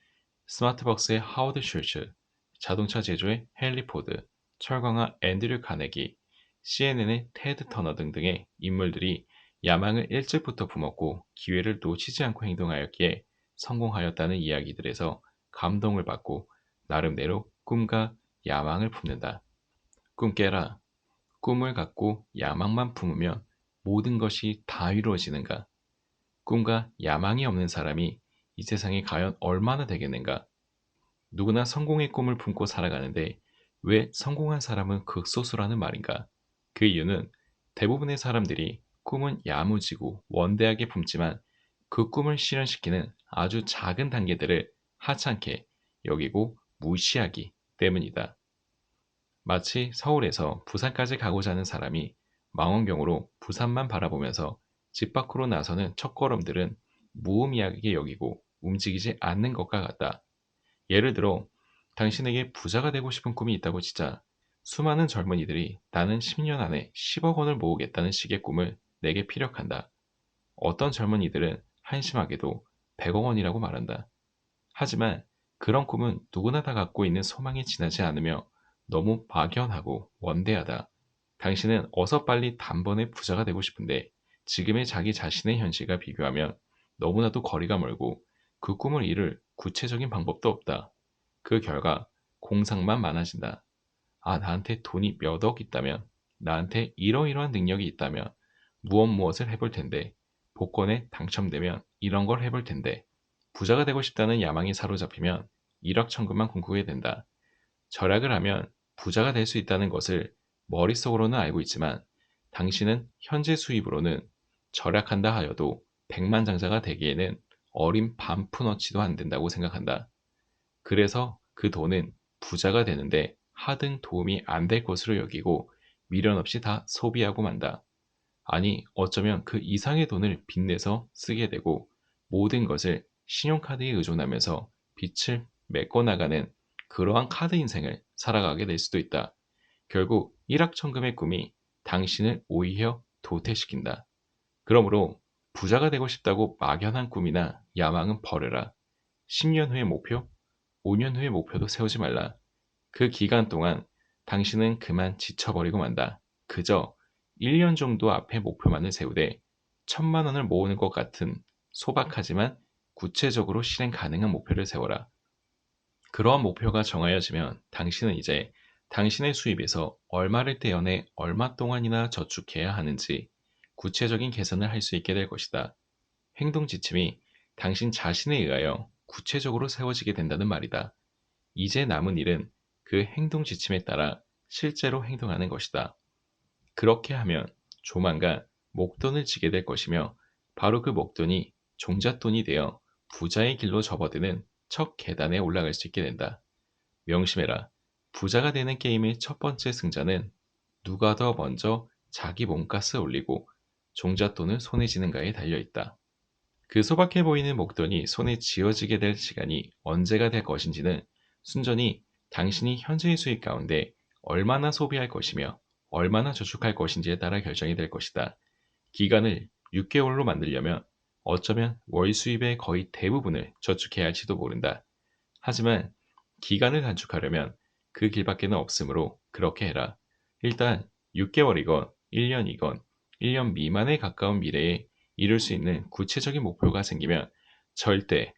S1: 스마트벅스의 하워드 슐츠, 자동차 제조의 헨리 포드, 철강화 앤드류 카네기, CNN의 테드 터너 등등의 인물들이 야망을 일찍부터 품었고 기회를 놓치지 않고 행동하였기에 성공하였다는 이야기들에서 감동을 받고 나름대로 꿈과 야망을 품는다. 꿈 깨라. 꿈을 갖고 야망만 품으면 모든 것이 다 이루어지는가? 꿈과 야망이 없는 사람이 이 세상에 과연 얼마나 되겠는가? 누구나 성공의 꿈을 품고 살아가는데 왜 성공한 사람은 극소수라는 말인가? 그 이유는 대부분의 사람들이 꿈은 야무지고 원대하게 품지만 그 꿈을 실현시키는 아주 작은 단계들을 하찮게 여기고 무시하기 때문이다. 마치 서울에서 부산까지 가고자 하는 사람이 망원경으로 부산만 바라보면서 집 밖으로 나서는 첫걸음들은 무의미하게 여기고 움직이지 않는 것과 같다. 예를 들어 당신에게 부자가 되고 싶은 꿈이 있다고 치자 수많은 젊은이들이 나는 10년 안에 10억 원을 모으겠다는 식의 꿈을 내게 피력한다. 어떤 젊은이들은 한심하게도 100억 원이라고 말한다. 하지만 그런 꿈은 누구나 다 갖고 있는 소망에 지나지 않으며 너무 막연하고 원대하다. 당신은 어서 빨리 단번에 부자가 되고 싶은데 지금의 자기 자신의 현실과 비교하면 너무나도 거리가 멀고 그 꿈을 이룰 구체적인 방법도 없다. 그 결과 공상만 많아진다. 아, 나한테 돈이 몇 억 있다면, 나한테 이러이러한 능력이 있다면 무엇을 해볼 텐데, 복권에 당첨되면 이런 걸 해볼 텐데, 부자가 되고 싶다는 야망이 사로잡히면 일확천금만 꿈꾸게 된다. 절약을 하면 부자가 될 수 있다는 것을 머릿속으로는 알고 있지만 당신은 현재 수입으로는 절약한다 하여도 백만장자가 되기에는 어린 반푼어치도 안 된다고 생각한다. 그래서 그 돈은 부자가 되는데 하등 도움이 안 될 것으로 여기고 미련 없이 다 소비하고 만다. 아니, 어쩌면 그 이상의 돈을 빚내서 쓰게 되고 모든 것을 신용카드에 의존하면서 빚을 메꿔나가는 그러한 카드 인생을 살아가게 될 수도 있다. 결국 일확천금의 꿈이 당신을 오히려 도태시킨다. 그러므로 부자가 되고 싶다고 막연한 꿈이나 야망은 버려라. 10년 후의 목표, 5년 후의 목표도 세우지 말라. 그 기간 동안 당신은 그만 지쳐버리고 만다. 그저 1년 정도 앞에 목표만을 세우되 1,000만 원을 모으는 것 같은 소박하지만 구체적으로 실행 가능한 목표를 세워라. 그러한 목표가 정하여지면 당신은 이제 당신의 수입에서 얼마를 떼어내 얼마 동안이나 저축해야 하는지 구체적인 계산을 할 수 있게 될 것이다. 행동 지침이 당신 자신에 의하여 구체적으로 세워지게 된다는 말이다. 이제 남은 일은 그 행동 지침에 따라 실제로 행동하는 것이다. 그렇게 하면 조만간 목돈을 지게 될 것이며 바로 그 목돈이 종잣돈이 되어 부자의 길로 접어드는 첫 계단에 올라갈 수 있게 된다. 명심해라. 부자가 되는 게임의 첫 번째 승자는 누가 더 먼저 자기 몸값을 올리고 종잣돈을 손에 쥐는가에 달려있다. 그 소박해 보이는 목돈이 손에 쥐어지게 될 시간이 언제가 될 것인지는 순전히 당신이 현재의 수익 가운데 얼마나 소비할 것이며 얼마나 저축할 것인지에 따라 결정이 될 것이다. 기간을 6개월로 만들려면 어쩌면 월 수입의 거의 대부분을 저축해야 할지도 모른다. 하지만 기간을 단축하려면 그 길밖에는 없으므로 그렇게 해라. 일단 6개월이건 1년이건 1년 미만에 가까운 미래에 이룰 수 있는 구체적인 목표가 생기면 절대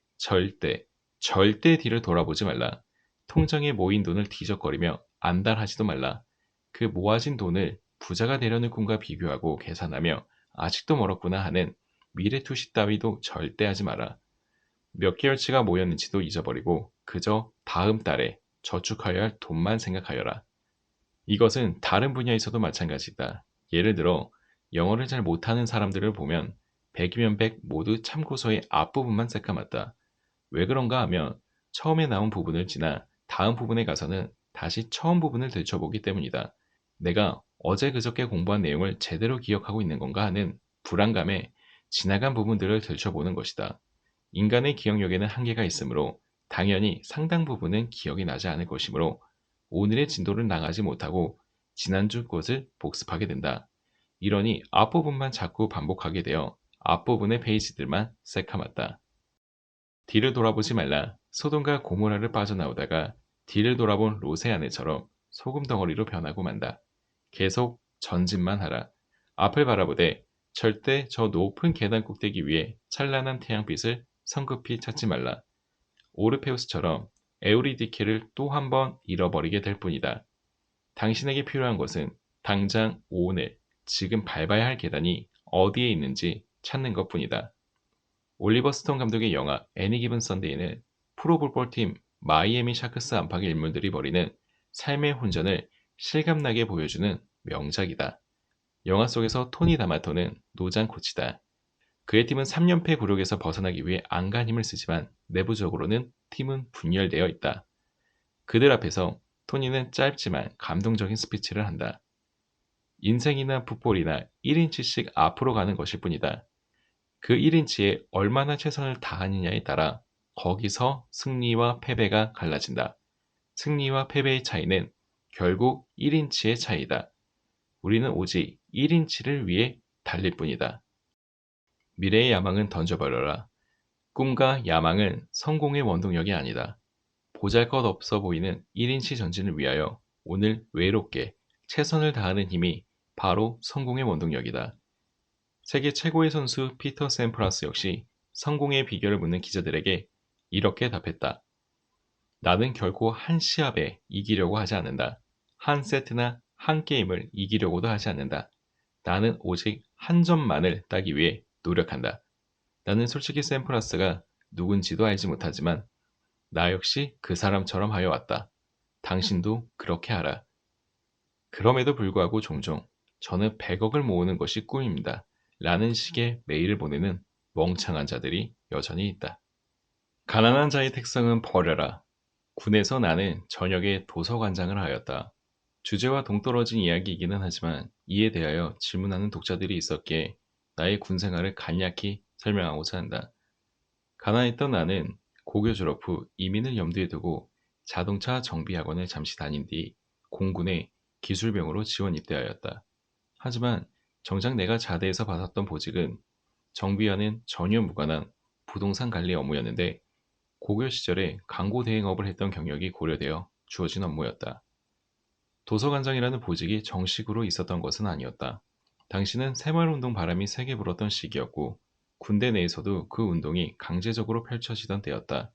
S1: 뒤를 돌아보지 말라. 통장에 모인 돈을 뒤적거리며 안달하지도 말라. 그 모아진 돈을 부자가 되려는 꿈과 비교하고 계산하며 아직도 멀었구나 하는 미래 투시 따위도 절대 하지 마라. 몇 개월치가 모였는지도 잊어버리고 그저 다음 달에 저축하여야 할 돈만 생각하여라. 이것은 다른 분야에서도 마찬가지다. 예를 들어 영어를 잘 못하는 사람들을 보면 100이면 100 모두 참고서의 앞부분만 새까맣다. 왜 그런가 하면 처음에 나온 부분을 지나 다음 부분에 가서는 다시 처음 부분을 들춰보기 때문이다. 내가 어제 그저께 공부한 내용을 제대로 기억하고 있는 건가 하는 불안감에 지나간 부분들을 들춰보는 것이다. 인간의 기억력에는 한계가 있으므로 당연히 상당 부분은 기억이 나지 않을 것이므로 오늘의 진도를 나가지 못하고 지난주 것을 복습하게 된다. 이러니 앞부분만 자꾸 반복하게 되어 앞부분의 페이지들만 새카맣다. 뒤를 돌아보지 말라. 소돔과 고모라를 빠져나오다가 뒤를 돌아본 롯의 아내처럼 소금 덩어리로 변하고 만다. 계속 전진만 하라. 앞을 바라보되 절대 저 높은 계단 꼭대기 위에 찬란한 태양빛을 성급히 찾지 말라. 오르페우스처럼 에우리디케를 또 한 번 잃어버리게 될 뿐이다. 당신에게 필요한 것은 당장 오늘, 지금 밟아야 할 계단이 어디에 있는지 찾는 것뿐이다. 올리버 스톤 감독의 영화 애니 기븐 선데이는 프로풋볼팀 마이애미 샤크스 안팎의 인물들이 벌이는 삶의 혼전을 실감나게 보여주는 명작이다. 영화 속에서 토니 다마토는 노장 코치다. 그의 팀은 3연패 굴욕에서 벗어나기 위해 안간 힘을 쓰지만 내부적으로는 팀은 분열되어 있다. 그들 앞에서 토니는 짧지만 감동적인 스피치를 한다. 인생이나 풋볼이나 1인치씩 앞으로 가는 것일 뿐이다. 그 1인치에 얼마나 최선을 다하느냐에 따라 거기서 승리와 패배가 갈라진다. 승리와 패배의 차이는 결국 1인치의 차이다. 우리는 오직 1인치를 위해 달릴 뿐이다. 미래의 야망은 던져버려라. 꿈과 야망은 성공의 원동력이 아니다. 보잘것없어 보이는 1인치 전진을 위하여 오늘 외롭게 최선을 다하는 힘이 바로 성공의 원동력이다. 세계 최고의 선수 피터 샘프라스 역시 성공의 비결을 묻는 기자들에게 이렇게 답했다. 나는 결코 한 시합에 이기려고 하지 않는다. 한 세트나 한 게임을 이기려고도 하지 않는다. 나는 오직 한 점만을 따기 위해 노력한다. 나는 솔직히 샘프라스가 누군지도 알지 못하지만 나 역시 그 사람처럼 하여 왔다. 당신도 그렇게 하라. 그럼에도 불구하고 종종 저는 100억을 모으는 것이 꿈입니다. 라는 식의 메일을 보내는 멍청한 자들이 여전히 있다. 가난한 자의 특성은 버려라. 군에서 나는 저녁에 도서관장을 하였다. 주제와 동떨어진 이야기이기는 하지만 이에 대하여 질문하는 독자들이 있었기에 나의 군 생활을 간략히 설명하고자 한다. 가난했던 나는 고교 졸업 후 이민을 염두에 두고 자동차 정비학원을 잠시 다닌 뒤 공군의 기술병으로 지원 입대하였다. 하지만 정작 내가 자대에서 받았던 보직은 정비와는 전혀 무관한 부동산 관리 업무였는데 고교 시절에 광고 대행업을 했던 경력이 고려되어 주어진 업무였다. 도서관장이라는 보직이 정식으로 있었던 것은 아니었다. 당시는 새마을운동 바람이 세게 불었던 시기였고 군대 내에서도 그 운동이 강제적으로 펼쳐지던 때였다.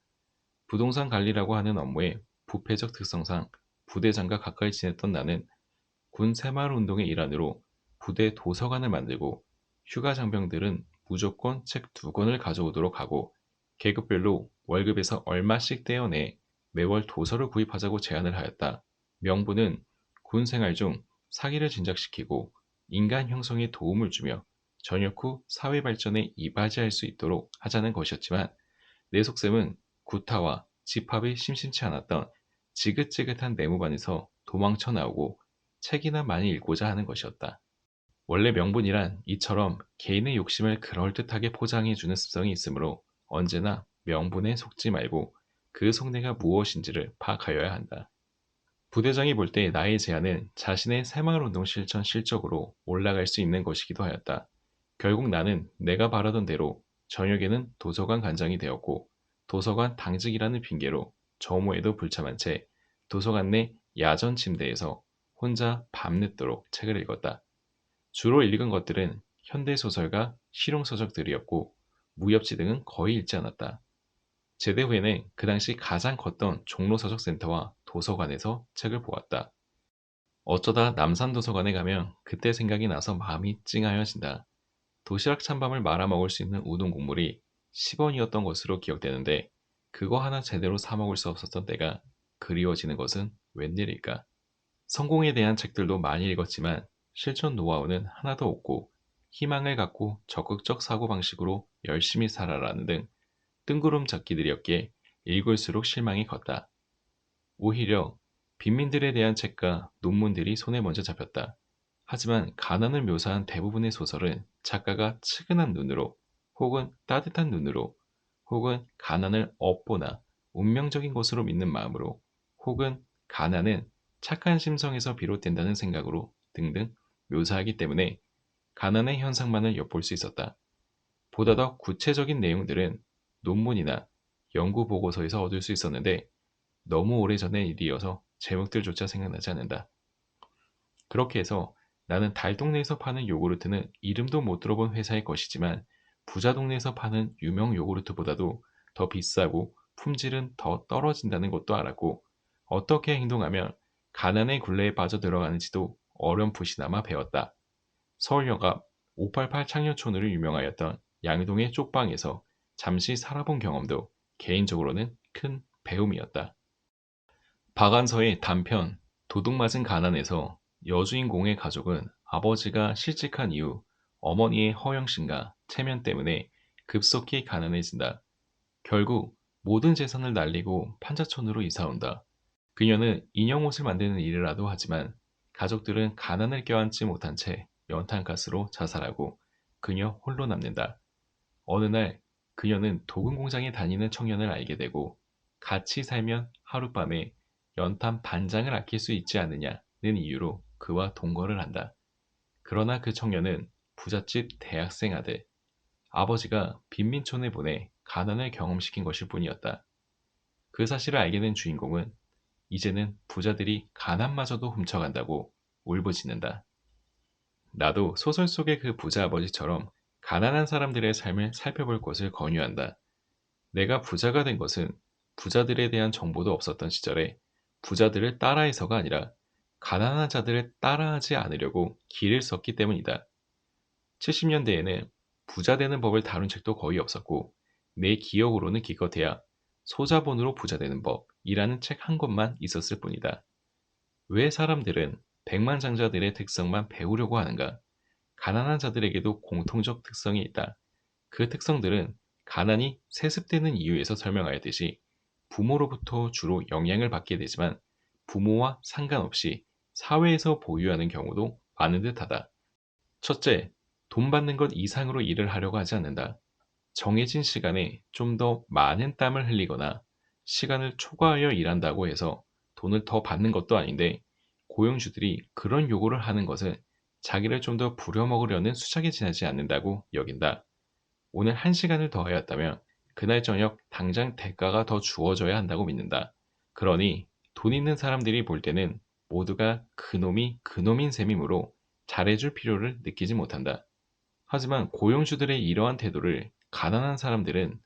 S1: 부동산 관리라고 하는 업무의 부패적 특성상 부대장과 가까이 지냈던 나는 군 새마을운동의 일환으로 부대 도서관을 만들고 휴가 장병들은 무조건 책 2권을 가져오도록 하고 계급별로 월급에서 얼마씩 떼어내 매월 도서를 구입하자고 제안을 하였다. 명분은 군 생활 중 사기를 진작시키고 인간 형성에 도움을 주며 전역 후 사회 발전에 이바지할 수 있도록 하자는 것이었지만 내 속셈은 구타와 집합이 심심치 않았던 지긋지긋한 내무반에서 도망쳐 나오고 책이나 많이 읽고자 하는 것이었다. 원래 명분이란 이처럼 개인의 욕심을 그럴듯하게 포장해주는 습성이 있으므로 언제나 명분에 속지 말고 그 속내가 무엇인지를 파악하여야 한다. 부대장이 볼 때 나의 제안은 자신의 새마을운동 실천 실적으로 올라갈 수 있는 것이기도 하였다. 결국 나는 내가 바라던 대로 저녁에는 도서관 관장이 되었고 도서관 당직이라는 핑계로 정오에도 불참한 채 도서관 내 야전 침대에서 혼자 밤늦도록 책을 읽었다. 주로 읽은 것들은 현대소설과 실용서적들이었고 무협지 등은 거의 읽지 않았다. 제대 후에는 그 당시 가장 컸던 종로서적센터와 도서관에서 책을 보았다. 어쩌다 남산도서관에 가면 그때 생각이 나서 마음이 찡하여진다. 도시락 찬밥을 말아먹을 수 있는 우동 국물이 10원이었던 것으로 기억되는데 그거 하나 제대로 사먹을 수 없었던 때가 그리워지는 것은 웬일일까. 성공에 대한 책들도 많이 읽었지만 실천 노하우는 하나도 없고 희망을 갖고 적극적 사고방식으로 열심히 살아라는 등 뜬구름 잡기들이었기에 읽을수록 실망이 컸다. 오히려 빈민들에 대한 책과 논문들이 손에 먼저 잡혔다. 하지만 가난을 묘사한 대부분의 소설은 작가가 측은한 눈으로 혹은 따뜻한 눈으로 혹은 가난을 업보나 운명적인 것으로 믿는 마음으로 혹은 가난은 착한 심성에서 비롯된다는 생각으로 등등 묘사하기 때문에 가난의 현상만을 엿볼 수 있었다. 보다 더 구체적인 내용들은 논문이나 연구 보고서에서 얻을 수 있었는데 너무 오래전의 일이어서 제목들조차 생각나지 않는다. 그렇게 해서 나는 달 동네에서 파는 요구르트는 이름도 못 들어본 회사의 것이지만 부자 동네에서 파는 유명 요구르트보다도 더 비싸고 품질은 더 떨어진다는 것도 알았고 어떻게 행동하면 가난의 굴레에 빠져 들어가는지도 어렴풋이나마 배웠다. 서울역 앞 588 창녀촌으로 유명하였던 양동의 쪽방에서 잠시 살아본 경험도 개인적으로는 큰 배움이었다. 박안서의 단편 도둑맞은 가난에서 여주인공의 가족은 아버지가 실직한 이후 어머니의 허영심과 체면 때문에 급속히 가난해진다. 결국 모든 재산을 날리고 판자촌으로 이사온다. 그녀는 인형옷을 만드는 일이라도 하지만 가족들은 가난을 껴안지 못한 채 연탄가스로 자살하고 그녀 홀로 남는다. 어느 날 그녀는 도금 공장에 다니는 청년을 알게 되고 같이 살면 하룻밤에 연탄 반장을 아낄 수 있지 않느냐는 이유로 그와 동거를 한다. 그러나 그 청년은 부잣집 대학생 아들, 아버지가 빈민촌에 보내 가난을 경험시킨 것일 뿐이었다. 그 사실을 알게 된 주인공은 이제는 부자들이 가난마저도 훔쳐간다고 울부짖는다. 나도 소설 속의 그 부자 아버지처럼 가난한 사람들의 삶을 살펴볼 것을 권유한다. 내가 부자가 된 것은 부자들에 대한 정보도 없었던 시절에 부자들을 따라해서가 아니라 가난한 자들을 따라하지 않으려고 길을 썼기 때문이다. 70년대에는 부자 되는 법을 다룬 책도 거의 없었고 내 기억으로는 기껏해야 소자본으로 부자 되는 법이라는 책 한 권만 있었을 뿐이다. 왜 사람들은 백만장자들의 특성만 배우려고 하는가? 가난한 자들에게도 공통적 특성이 있다. 그 특성들은 가난이 세습되는 이유에서 설명하였듯이 부모로부터 주로 영향을 받게 되지만 부모와 상관없이 사회에서 보유하는 경우도 많은 듯하다. 첫째, 돈 받는 것 이상으로 일을 하려고 하지 않는다. 정해진 시간에 좀 더 많은 땀을 흘리거나 시간을 초과하여 일한다고 해서 돈을 더 받는 것도 아닌데 고용주들이 그런 요구를 하는 것은 자기를 좀 더 부려먹으려는 수작에 지나지 않는다고 여긴다. 오늘 1시간을 더 하였다면 그날 저녁 당장 대가가 더 주어져야 한다고 믿는다. 그러니 돈 있는 사람들이 볼 때는 모두가 그놈이 그놈인 셈이므로 잘해줄 필요를 느끼지 못한다. 하지만 고용주들의 이러한 태도를 가난한 사람들은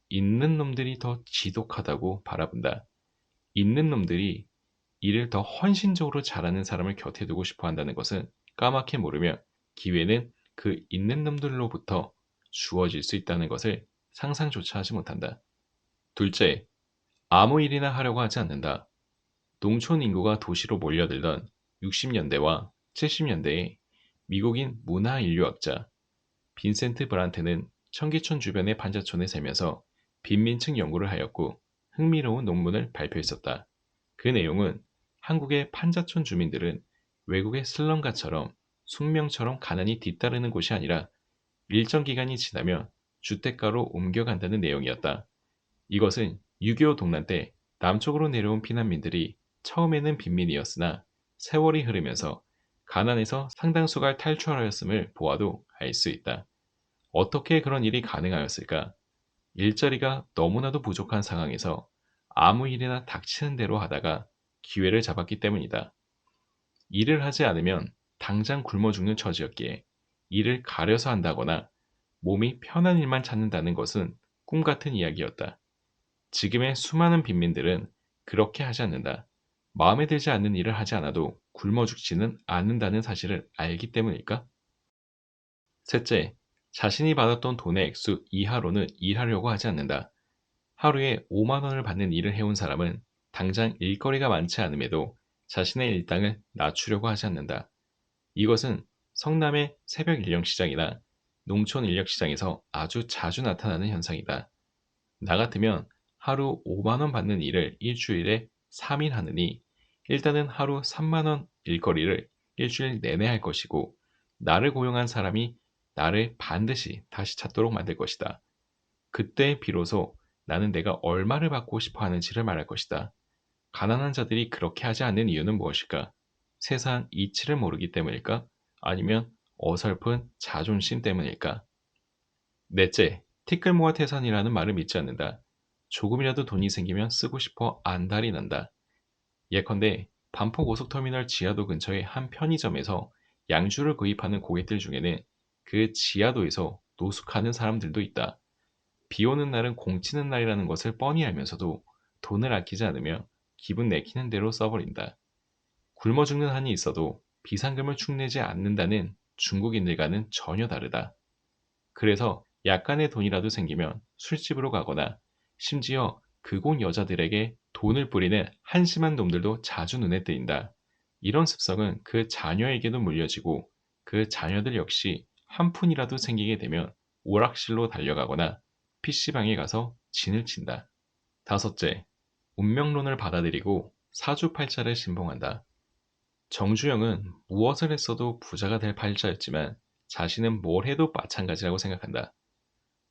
S1: 있는 놈들이 더 지독하다고 바라본다. 있는 놈들이 일을 더 헌신적으로 잘하는 사람을 곁에 두고 싶어 한다는 것은 까맣게 모르며 기회는 그 있는 놈들로부터 주어질 수 있다는 것을 상상조차 하지 못한다. 둘째, 아무 일이나 하려고 하지 않는다. 농촌 인구가 도시로 몰려들던 60년대와 70년대에 미국인 문화인류학자 빈센트 브란트는 청계천 주변의 반자촌에 살면서 빈민층 연구를 하였고 흥미로운 논문을 발표했었다. 그 내용은 한국의 판자촌 주민들은 외국의 슬럼가처럼 숙명처럼 가난이 뒤따르는 곳이 아니라 일정 기간이 지나면 주택가로 옮겨간다는 내용이었다. 이것은 6.25 동란 때 남쪽으로 내려온 피난민들이 처음에는 빈민이었으나 세월이 흐르면서 가난에서 상당수가 탈출하였음을 보아도 알 수 있다. 어떻게 그런 일이 가능하였을까? 일자리가 너무나도 부족한 상황에서 아무 일이나 닥치는 대로 하다가 기회를 잡았기 때문이다. 일을 하지 않으면 당장 굶어 죽는 처지였기에 일을 가려서 한다거나 몸이 편한 일만 찾는다는 것은 꿈 같은 이야기였다. 지금의 수많은 빈민들은 그렇게 하지 않는다. 마음에 들지 않는 일을 하지 않아도 굶어 죽지는 않는다는 사실을 알기 때문일까? 셋째, 자신이 받았던 돈의 액수 이하로는 일하려고 하지 않는다. 하루에 5만 원을 받는 일을 해온 사람은 당장 일거리가 많지 않음에도 자신의 일당을 낮추려고 하지 않는다. 이것은 성남의 새벽 인력시장이나 농촌 인력시장에서 아주 자주 나타나는 현상이다. 나 같으면 하루 5만 원 받는 일을 일주일에 3일 하느니 일단은 하루 3만 원 일거리를 일주일 내내 할 것이고 나를 고용한 사람이 나를 반드시 다시 찾도록 만들 것이다. 그때 비로소 나는 내가 얼마를 받고 싶어 하는지를 말할 것이다. 가난한 자들이 그렇게 하지 않는 이유는 무엇일까? 세상 이치를 모르기 때문일까? 아니면 어설픈 자존심 때문일까? 넷째, 티끌 모아 태산이라는 말을 믿지 않는다. 조금이라도 돈이 생기면 쓰고 싶어 안달이 난다. 예컨대 반포고속터미널 지하도 근처의 한 편의점에서 양주를 구입하는 고객들 중에는 그 지하도에서 노숙하는 사람들도 있다. 비 오는 날은 공치는 날이라는 것을 뻔히 알면서도 돈을 아끼지 않으며 기분 내키는 대로 써버린다. 굶어 죽는 한이 있어도 비상금을 축내지 않는다는 중국인들과는 전혀 다르다. 그래서 약간의 돈이라도 생기면 술집으로 가거나 심지어 그곳 여자들에게 돈을 뿌리는 한심한 놈들도 자주 눈에 띄인다. 이런 습성은 그 자녀에게도 물려지고 그 자녀들 역시 한 푼이라도 생기게 되면 오락실로 달려가거나 PC방에 가서 진을 친다. 다섯째, 운명론을 받아들이고 사주팔자를 신봉한다. 정주영은 무엇을 했어도 부자가 될 팔자였지만 자신은 뭘 해도 마찬가지라고 생각한다.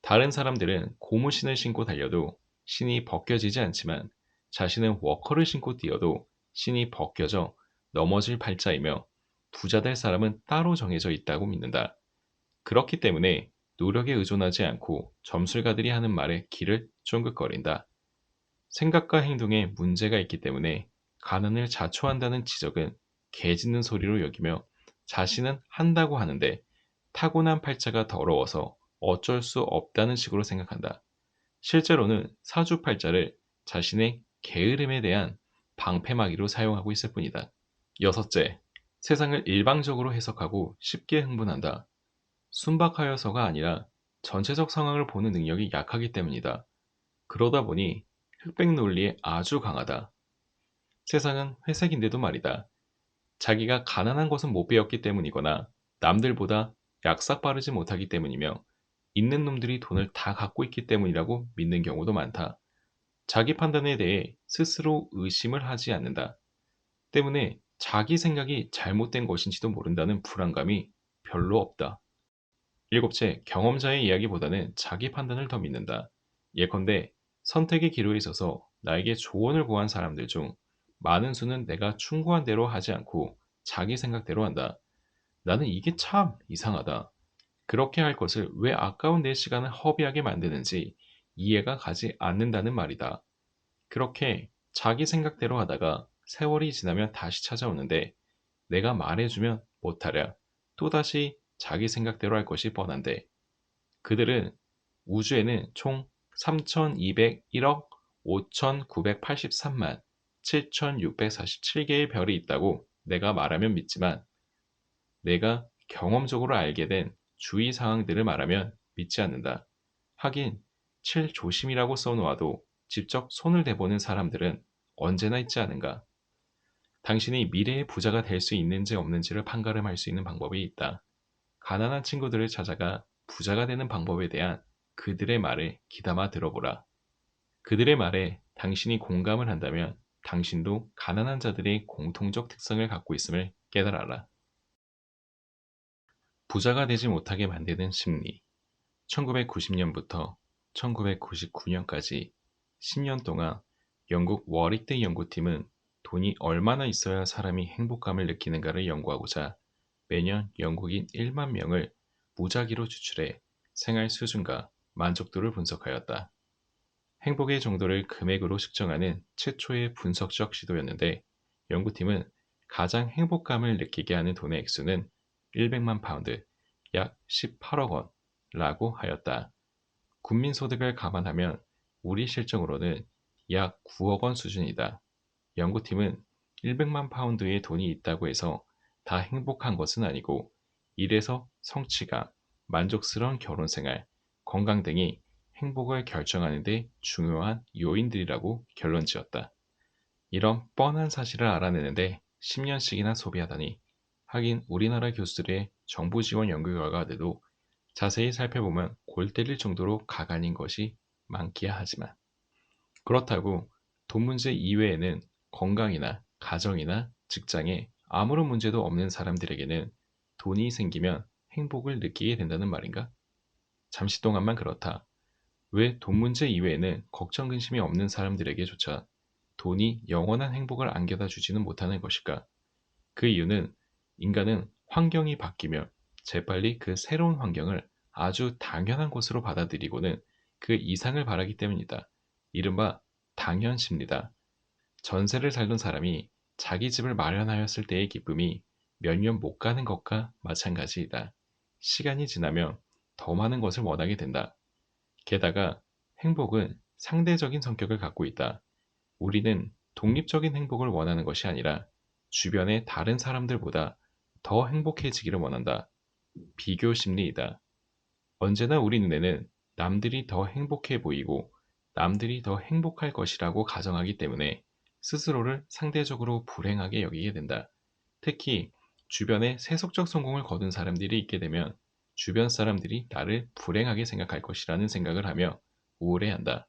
S1: 다른 사람들은 고무신을 신고 달려도 신이 벗겨지지 않지만 자신은 워커를 신고 뛰어도 신이 벗겨져 넘어질 팔자이며 부자 될 사람은 따로 정해져 있다고 믿는다. 그렇기 때문에 노력에 의존하지 않고 점술가들이 하는 말에 귀를 쫑긋거린다. 생각과 행동에 문제가 있기 때문에 가난을 자초한다는 지적은 개 짖는 소리로 여기며 자신은 한다고 하는데 타고난 팔자가 더러워서 어쩔 수 없다는 식으로 생각한다. 실제로는 사주팔자를 자신의 게으름에 대한 방패막이로 사용하고 있을 뿐이다. 여섯째, 세상을 일방적으로 해석하고 쉽게 흥분한다. 순박하여서가 아니라 전체적 상황을 보는 능력이 약하기 때문이다. 그러다 보니 흑백 논리에 아주 강하다. 세상은 회색인데도 말이다. 자기가 가난한 것은 못 배웠기 때문이거나 남들보다 약삭 빠르지 못하기 때문이며 있는 놈들이 돈을 다 갖고 있기 때문이라고 믿는 경우도 많다. 자기 판단에 대해 스스로 의심을 하지 않는다. 때문에 자기 생각이 잘못된 것인지도 모른다는 불안감이 별로 없다. 일곱째, 경험자의 이야기보다는 자기 판단을 더 믿는다. 예컨대 선택의 기로에 있어서 나에게 조언을 구한 사람들 중 많은 수는 내가 충고한 대로 하지 않고 자기 생각대로 한다. 나는 이게 참 이상하다. 그렇게 할 것을 왜 아까운 내 시간을 허비하게 만드는지 이해가 가지 않는다는 말이다. 그렇게 자기 생각대로 하다가 세월이 지나면 다시 찾아오는데 내가 말해주면 못하랴. 또다시 자기 생각대로 할 것이 뻔한데 그들은 우주에는 총 3,201억 5,983만 7,647개의 별이 있다고 내가 말하면 믿지만 내가 경험적으로 알게 된 주의 사항들을 말하면 믿지 않는다. 하긴 칠조심이라고 써놓아도 직접 손을 대보는 사람들은 언제나 있지 않은가. 당신이 미래의 부자가 될 수 있는지 없는지를 판가름할 수 있는 방법이 있다. 가난한 친구들을 찾아가 부자가 되는 방법에 대한 그들의 말을 귀담아 들어보라. 그들의 말에 당신이 공감을 한다면 당신도 가난한 자들의 공통적 특성을 갖고 있음을 깨달아라. 부자가 되지 못하게 만드는 심리. 1990년부터 1999년까지 10년 동안 영국 워릭대 연구팀은 돈이 얼마나 있어야 사람이 행복감을 느끼는가를 연구하고자 매년 영국인 1만 명을 무작위로 추출해 생활 수준과 만족도를 분석하였다. 행복의 정도를 금액으로 측정하는 최초의 분석적 시도였는데 연구팀은 가장 행복감을 느끼게 하는 돈의 액수는 100만 파운드, 약 18억 원라고 하였다. 국민소득을 감안하면 우리 실정으로는 약 9억 원 수준이다. 연구팀은 100만 파운드의 돈이 있다고 해서 다 행복한 것은 아니고 일에서 성취감, 만족스러운 결혼생활, 건강 등이 행복을 결정하는 데 중요한 요인들이라고 결론지었다. 이런 뻔한 사실을 알아내는데 10년씩이나 소비하다니 하긴 우리나라 교수들의 정부 지원 연구 결과들도 자세히 살펴보면 골 때릴 정도로 가관인 것이 많기야 하지만 그렇다고 돈 문제 이외에는 건강이나 가정이나 직장에 아무런 문제도 없는 사람들에게는 돈이 생기면 행복을 느끼게 된다는 말인가? 잠시 동안만 그렇다. 왜 돈 문제 이외에는 걱정 근심이 없는 사람들에게조차 돈이 영원한 행복을 안겨다 주지는 못하는 것일까? 그 이유는 인간은 환경이 바뀌며 재빨리 그 새로운 환경을 아주 당연한 것으로 받아들이고는 그 이상을 바라기 때문이다. 이른바 당연심리다. 전세를 살던 사람이 자기 집을 마련하였을 때의 기쁨이 몇 년 못 가는 것과 마찬가지이다. 시간이 지나면 더 많은 것을 원하게 된다. 게다가 행복은 상대적인 성격을 갖고 있다. 우리는 독립적인 행복을 원하는 것이 아니라 주변의 다른 사람들보다 더 행복해지기를 원한다. 비교 심리이다. 언제나 우리 눈에는 남들이 더 행복해 보이고 남들이 더 행복할 것이라고 가정하기 때문에 스스로를 상대적으로 불행하게 여기게 된다. 특히 주변에 세속적 성공을 거둔 사람들이 있게 되면 주변 사람들이 나를 불행하게 생각할 것이라는 생각을 하며 우울해한다.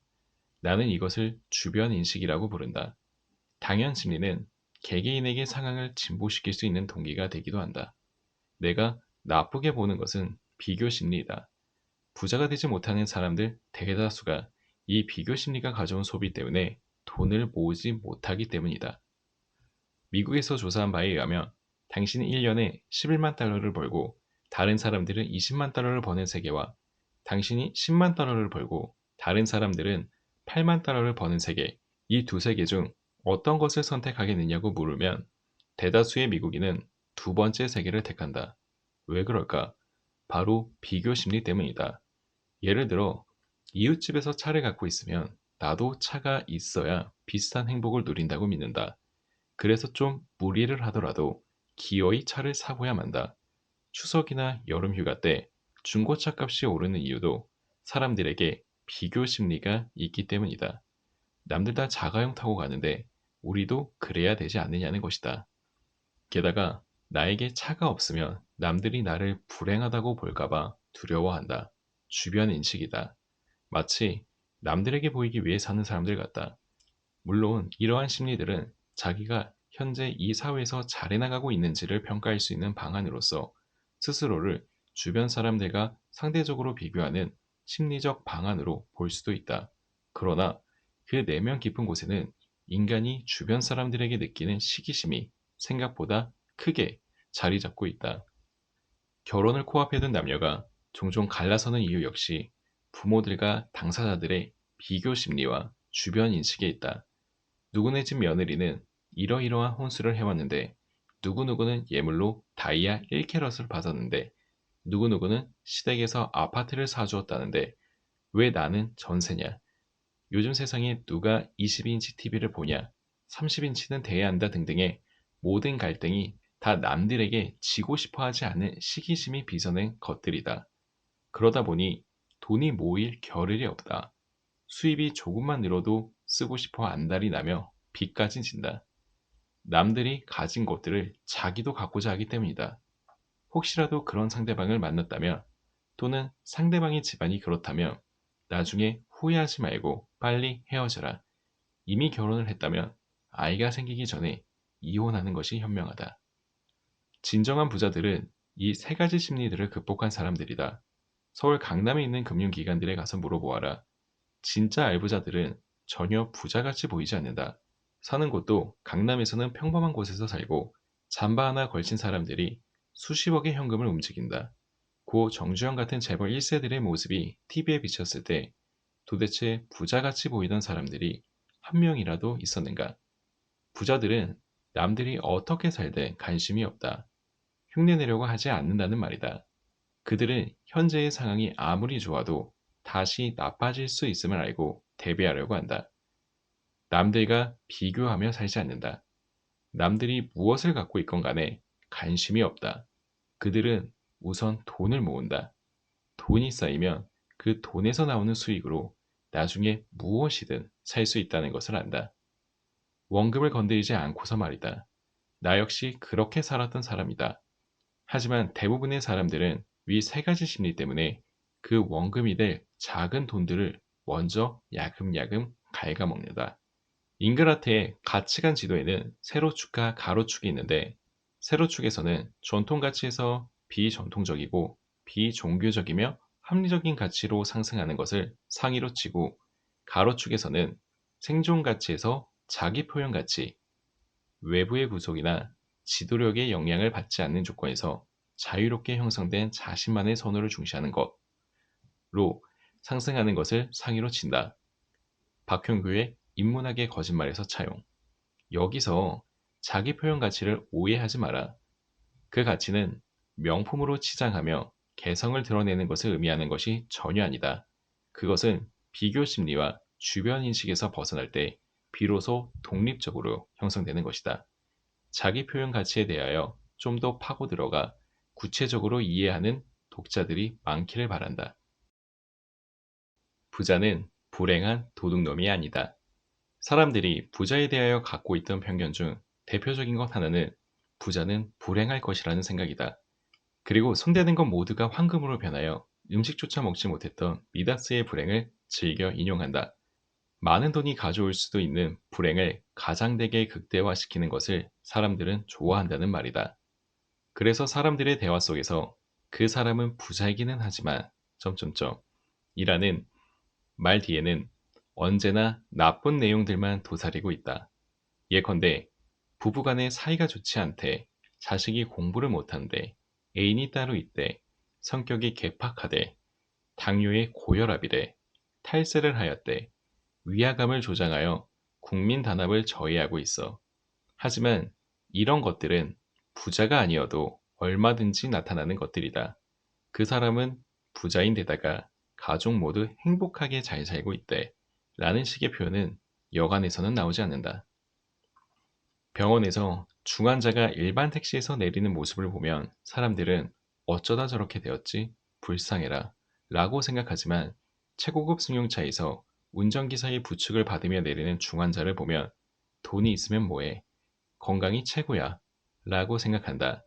S1: 나는 이것을 주변 인식이라고 부른다. 당연 심리는 개개인에게 상황을 진보시킬 수 있는 동기가 되기도 한다. 내가 나쁘게 보는 것은 비교 심리이다. 부자가 되지 못하는 사람들 대다수가 이 비교 심리가 가져온 소비 때문에 돈을 모으지 못하기 때문이다. 미국에서 조사한 바에 의하면 당신이 1년에 11만 달러를 벌고 다른 사람들은 20만 달러를 버는 세계와 당신이 10만 달러를 벌고 다른 사람들은 8만 달러를 버는 세계, 이 두 세계 중 어떤 것을 선택하겠느냐고 물으면 대다수의 미국인은 두 번째 세계를 택한다. 왜 그럴까? 바로 비교 심리 때문이다. 예를 들어 이웃집에서 차를 갖고 있으면 나도 차가 있어야 비슷한 행복을 누린다고 믿는다. 그래서 좀 무리를 하더라도 기어이 차를 사고야 만다. 추석이나 여름 휴가 때 중고차 값이 오르는 이유도 사람들에게 비교 심리가 있기 때문이다. 남들 다 자가용 타고 가는데 우리도 그래야 되지 않느냐는 것이다. 게다가 나에게 차가 없으면 남들이 나를 불행하다고 볼까봐 두려워한다. 주변 인식이다. 마치 남들에게 보이기 위해 사는 사람들 같다. 물론 이러한 심리들은 자기가 현재 이 사회에서 잘해나가고 있는지를 평가할 수 있는 방안으로서 스스로를 주변 사람들과 상대적으로 비교하는 심리적 방안으로 볼 수도 있다. 그러나 그 내면 깊은 곳에는 인간이 주변 사람들에게 느끼는 시기심이 생각보다 크게 자리 잡고 있다. 결혼을 코앞에 둔 남녀가 종종 갈라서는 이유 역시 부모들과 당사자들의 비교 심리와 주변 인식에 있다. 누구네 집 며느리는 이러이러한 혼수를 해왔는데 누구누구는 예물로 다이아 1캐럿을 받았는데 누구누구는 시댁에서 아파트를 사주었다는데 왜 나는 전세냐? 요즘 세상에 누가 20인치 TV를 보냐? 30인치는 돼야 한다 등등의 모든 갈등이 다 남들에게 지고 싶어 하지 않은 시기심이 빚어낸 것들이다. 그러다 보니 돈이 모일 겨를이 없다. 수입이 조금만 늘어도 쓰고 싶어 안달이 나며 빚까지 진다. 남들이 가진 것들을 자기도 갖고자 하기 때문이다. 혹시라도 그런 상대방을 만났다면 또는 상대방의 집안이 그렇다면 나중에 후회하지 말고 빨리 헤어져라. 이미 결혼을 했다면 아이가 생기기 전에 이혼하는 것이 현명하다. 진정한 부자들은 이 세 가지 심리들을 극복한 사람들이다. 서울 강남에 있는 금융기관들에 가서 물어보아라. 진짜 알부자들은 전혀 부자같이 보이지 않는다. 사는 곳도 강남에서는 평범한 곳에서 살고 잠바 하나 걸친 사람들이 수십억의 현금을 움직인다. 고 정주영 같은 재벌 1세들의 모습이 TV에 비쳤을 때 도대체 부자같이 보이던 사람들이 한 명이라도 있었는가? 부자들은 남들이 어떻게 살든 관심이 없다. 흉내내려고 하지 않는다는 말이다. 그들은 현재의 상황이 아무리 좋아도 다시 나빠질 수 있음을 알고 대비하려고 한다. 남들과 비교하며 살지 않는다. 남들이 무엇을 갖고 있건 간에 관심이 없다. 그들은 우선 돈을 모은다. 돈이 쌓이면 그 돈에서 나오는 수익으로 나중에 무엇이든 살 수 있다는 것을 안다. 원금을 건드리지 않고서 말이다. 나 역시 그렇게 살았던 사람이다. 하지만 대부분의 사람들은 위 세 가지 심리 때문에 그 원금이 될 작은 돈들을 먼저 야금야금 갉아먹는다. 잉그라트의 가치관 지도에는 세로축과 가로축이 있는데 세로축에서는 전통가치에서 비전통적이고 비종교적이며 합리적인 가치로 상승하는 것을 상위로 치고 가로축에서는 생존가치에서 자기표현가치, 외부의 구속이나 지도력의 영향을 받지 않는 조건에서 자유롭게 형성된 자신만의 선호를 중시하는 것로 상승하는 것을 상위로 친다. 박형규의 인문학의 거짓말에서 차용. 여기서 자기 표현 가치를 오해하지 마라. 그 가치는 명품으로 치장하며 개성을 드러내는 것을 의미하는 것이 전혀 아니다. 그것은 비교 심리와 주변 인식에서 벗어날 때 비로소 독립적으로 형성되는 것이다. 자기 표현 가치에 대하여 좀 더 파고 들어가 구체적으로 이해하는 독자들이 많기를 바란다. 부자는 불행한 도둑놈이 아니다. 사람들이 부자에 대하여 갖고 있던 편견 중 대표적인 것 하나는 부자는 불행할 것이라는 생각이다. 그리고 손대는 것 모두가 황금으로 변하여 음식조차 먹지 못했던 미다스의 불행을 즐겨 인용한다. 많은 돈이 가져올 수도 있는 불행을 가장되게 극대화시키는 것을 사람들은 좋아한다는 말이다. 그래서 사람들의 대화 속에서 그 사람은 부자이기는 하지만 점점점 이라는 말 뒤에는 언제나 나쁜 내용들만 도사리고 있다. 예컨대 부부간의 사이가 좋지 않대, 자식이 공부를 못한대, 애인이 따로 있대, 성격이 괴팍하대, 당뇨에 고혈압이래, 탈세를 하였대, 위화감을 조장하여 국민 단합을 저해하고 있어. 하지만 이런 것들은 부자가 아니어도 얼마든지 나타나는 것들이다. 그 사람은 부자인데다가 가족 모두 행복하게 잘 살고 있대. 라는 식의 표현은 여간에서는 나오지 않는다. 병원에서 중환자가 일반 택시에서 내리는 모습을 보면 사람들은 어쩌다 저렇게 되었지? 불쌍해라. 라고 생각하지만 최고급 승용차에서 운전기사의 부축을 받으며 내리는 중환자를 보면 돈이 있으면 뭐해? 건강이 최고야. 라고 생각한다.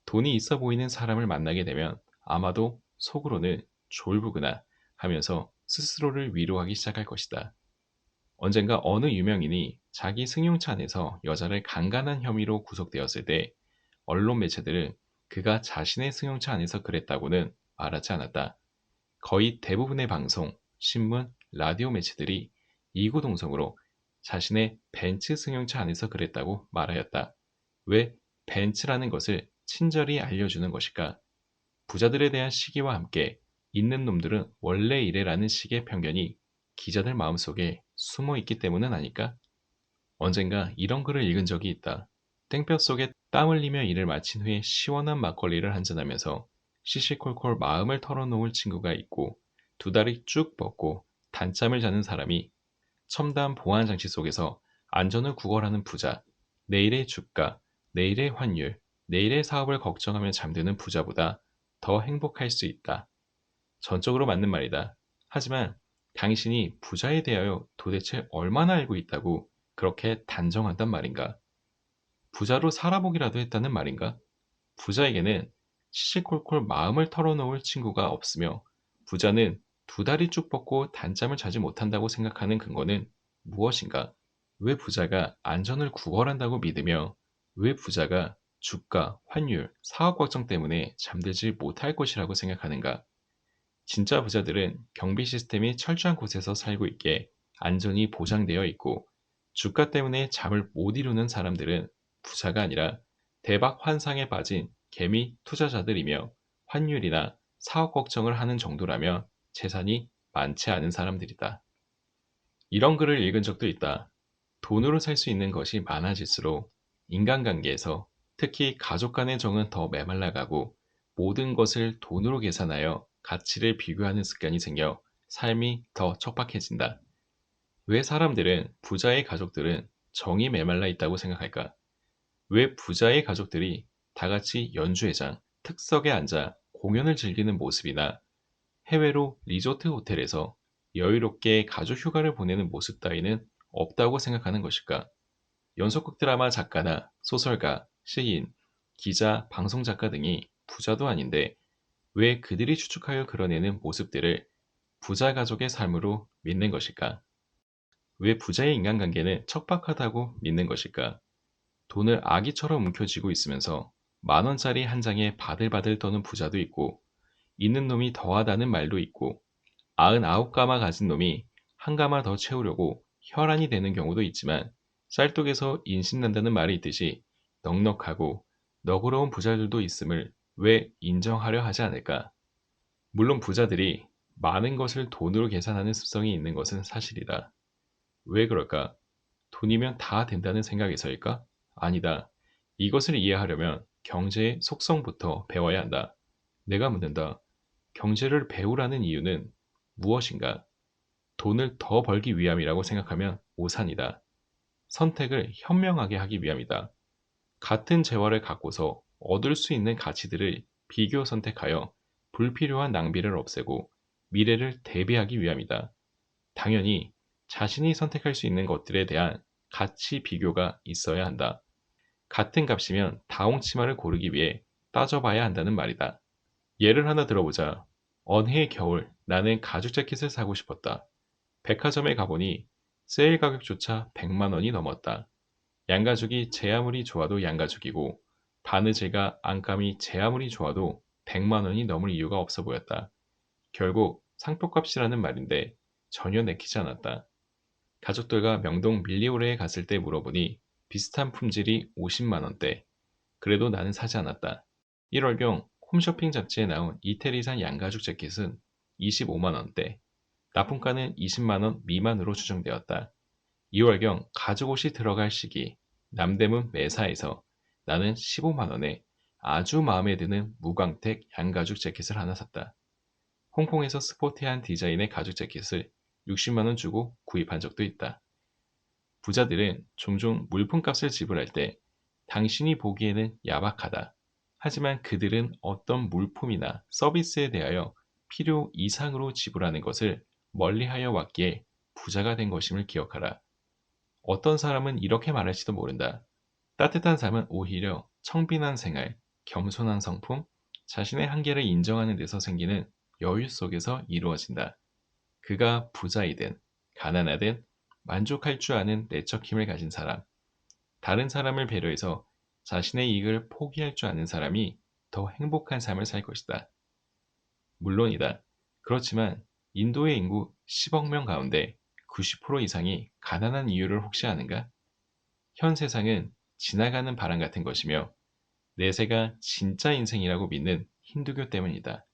S1: 돈이 있어 보이는 사람을 만나게 되면 아마도 속으로는 졸부구나 하면서 스스로를 위로하기 시작할 것이다. 언젠가 어느 유명인이 자기 승용차 안에서 여자를 강간한 혐의로 구속되었을 때 언론 매체들은 그가 자신의 승용차 안에서 그랬다고는 말하지 않았다. 거의 대부분의 방송, 신문, 라디오 매체들이 이구동성으로 자신의 벤츠 승용차 안에서 그랬다고 말하였다. 왜 벤츠라는 것을 친절히 알려주는 것일까? 부자들에 대한 시기와 함께 있는 놈들은 원래 이래라는 식의 편견이 기자들 마음속에 숨어 있기 때문은 아닐까? 언젠가 이런 글을 읽은 적이 있다. 땡볕 속에 땀 흘리며 일을 마친 후에 시원한 막걸리를 한잔하면서 시시콜콜 마음을 털어놓을 친구가 있고 두 다리 쭉 뻗고 단잠을 자는 사람이 첨단 보안 장치 속에서 안전을 구걸하는 부자, 내일의 주가, 내일의 환율, 내일의 사업을 걱정하며 잠드는 부자보다 더 행복할 수 있다. 전적으로 맞는 말이다. 하지만 당신이 부자에 대하여 도대체 얼마나 알고 있다고 그렇게 단정한단 말인가? 부자로 살아보기라도 했다는 말인가? 부자에게는 시시콜콜 마음을 털어놓을 친구가 없으며 부자는 두 다리 쭉 뻗고 단잠을 자지 못한다고 생각하는 근거는 무엇인가? 왜 부자가 안전을 구걸한다고 믿으며 왜 부자가 주가, 환율, 사업 걱정 때문에 잠들지 못할 것이라고 생각하는가? 진짜 부자들은 경비 시스템이 철저한 곳에서 살고 있기에 안전이 보장되어 있고 주가 때문에 잠을 못 이루는 사람들은 부자가 아니라 대박 환상에 빠진 개미 투자자들이며 환율이나 사업 걱정을 하는 정도라면 재산이 많지 않은 사람들이다. 이런 글을 읽은 적도 있다. 돈으로 살 수 있는 것이 많아질수록 인간관계에서 특히 가족 간의 정은 더 메말라가고 모든 것을 돈으로 계산하여 가치를 비교하는 습관이 생겨 삶이 더 척박해진다. 왜 사람들은 부자의 가족들은 정이 메말라 있다고 생각할까? 왜 부자의 가족들이 다 같이 연주회장, 특석에 앉아 공연을 즐기는 모습이나 해외로 리조트 호텔에서 여유롭게 가족 휴가를 보내는 모습 따위는 없다고 생각하는 것일까? 연속극 드라마 작가나 소설가, 시인, 기자, 방송작가 등이 부자도 아닌데 왜 그들이 추측하여 그려내는 모습들을 부자 가족의 삶으로 믿는 것일까? 왜 부자의 인간관계는 척박하다고 믿는 것일까? 돈을 아기처럼 움켜쥐고 있으면서 만 원짜리 한 장에 바들바들 떠는 부자도 있고 있는 놈이 더하다는 말도 있고 99가마 가진 놈이 한 가마 더 채우려고 혈안이 되는 경우도 있지만 쌀독에서 인신난다는 말이 있듯이 넉넉하고 너그러운 부자들도 있음을 왜 인정하려 하지 않을까? 물론 부자들이 많은 것을 돈으로 계산하는 습성이 있는 것은 사실이다. 왜 그럴까? 돈이면 다 된다는 생각에서일까? 아니다. 이것을 이해하려면 경제의 속성부터 배워야 한다. 내가 묻는다. 경제를 배우라는 이유는 무엇인가? 돈을 더 벌기 위함이라고 생각하면 오산이다. 선택을 현명하게 하기 위함이다. 같은 재화를 갖고서 얻을 수 있는 가치들을 비교 선택하여 불필요한 낭비를 없애고 미래를 대비하기 위함이다. 당연히 자신이 선택할 수 있는 것들에 대한 가치 비교가 있어야 한다. 같은 값이면 다홍치마를 고르기 위해 따져봐야 한다는 말이다. 예를 하나 들어보자. 어느 해 겨울 나는 가죽 재킷을 사고 싶었다. 백화점에 가보니 세일 가격조차 100만 원이 넘었다. 양가죽이 제 아무리 좋아도 양가죽이고 바느질과 안감이 제 아무리 좋아도 100만 원이 넘을 이유가 없어 보였다. 결국 상표값이라는 말인데 전혀 내키지 않았다. 가족들과 명동 밀리오레에 갔을 때 물어보니 비슷한 품질이 50만 원대. 그래도 나는 사지 않았다. 1월경 홈쇼핑 잡지에 나온 이태리산 양가죽 재킷은 25만 원대. 납품가는 20만 원 미만으로 추정되었다. 2월경 가죽옷이 들어갈 시기 남대문 매사에서 나는 15만 원에 아주 마음에 드는 무광택 양가죽 재킷을 하나 샀다. 홍콩에서 스포티한 디자인의 가죽 재킷을 60만 원 주고 구입한 적도 있다. 부자들은 종종 물품값을 지불할 때 당신이 보기에는 야박하다. 하지만 그들은 어떤 물품이나 서비스에 대하여 필요 이상으로 지불하는 것을 멀리하여 왔기에 부자가 된 것임을 기억하라. 어떤 사람은 이렇게 말할지도 모른다. 따뜻한 삶은 오히려 청빈한 생활, 겸손한 성품, 자신의 한계를 인정하는 데서 생기는 여유 속에서 이루어진다. 그가 부자이든 가난하든 만족할 줄 아는 내적 힘을 가진 사람, 다른 사람을 배려해서 자신의 이익을 포기할 줄 아는 사람이 더 행복한 삶을 살 것이다. 물론이다. 그렇지만 인도의 인구 10억 명 가운데 90% 이상이 가난한 이유를 혹시 아는가? 현 세상은 지나가는 바람 같은 것이며 내세가 진짜 인생이라고 믿는 힌두교 때문이다.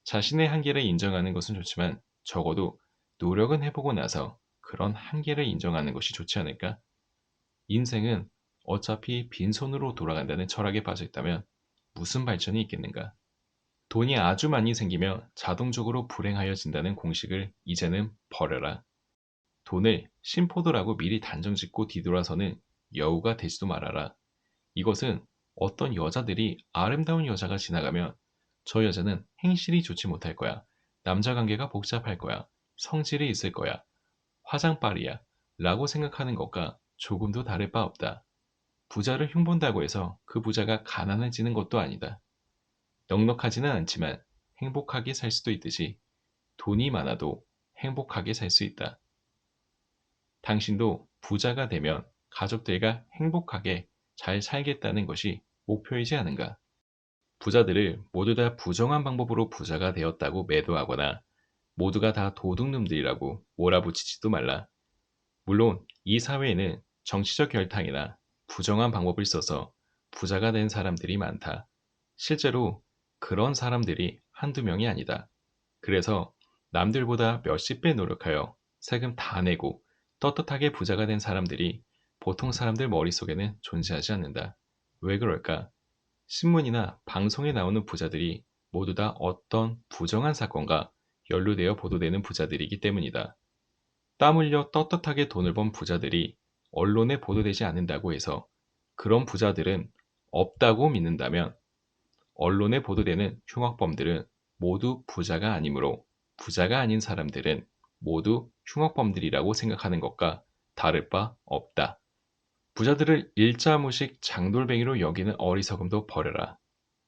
S1: 자신의 한계를 인정하는 것은 좋지만 적어도 노력은 해보고 나서 그런 한계를 인정하는 것이 좋지 않을까? 인생은 어차피 빈손으로 돌아간다는 철학에 빠져 있다면 무슨 발전이 있겠는가? 돈이 아주 많이 생기며 자동적으로 불행하여진다는 공식을 이제는 버려라. 돈을 심포도라고 미리 단정짓고 뒤돌아서는 여우가 되지도 말아라. 이것은 어떤 여자들이 아름다운 여자가 지나가면 저 여자는 행실이 좋지 못할 거야. 남자 관계가 복잡할 거야. 성질이 있을 거야. 화장빨이야. 라고 생각하는 것과 조금도 다를 바 없다. 부자를 흉본다고 해서 그 부자가 가난해지는 것도 아니다. 넉넉하지는 않지만 행복하게 살 수도 있듯이 돈이 많아도 행복하게 살 수 있다. 당신도 부자가 되면 가족들과 행복하게 잘 살겠다는 것이 목표이지 않은가? 부자들을 모두 다 부정한 방법으로 부자가 되었다고 매도하거나 모두가 다 도둑놈들이라고 몰아붙이지도 말라. 물론 이 사회에는 정치적 결탕이나 부정한 방법을 써서 부자가 된 사람들이 많다. 실제로 그런 사람들이 한두 명이 아니다. 그래서 남들보다 몇십 배 노력하여 세금 다 내고 떳떳하게 부자가 된 사람들이 보통 사람들 머릿속에는 존재하지 않는다. 왜 그럴까? 신문이나 방송에 나오는 부자들이 모두 다 어떤 부정한 사건과 연루되어 보도되는 부자들이기 때문이다. 땀 흘려 떳떳하게 돈을 번 부자들이 언론에 보도되지 않는다고 해서 그런 부자들은 없다고 믿는다면 언론에 보도되는 흉악범들은 모두 부자가 아니므로 부자가 아닌 사람들은 모두 흉악범들이라고 생각하는 것과 다를 바 없다. 부자들을 일자무식 장돌뱅이로 여기는 어리석음도 버려라.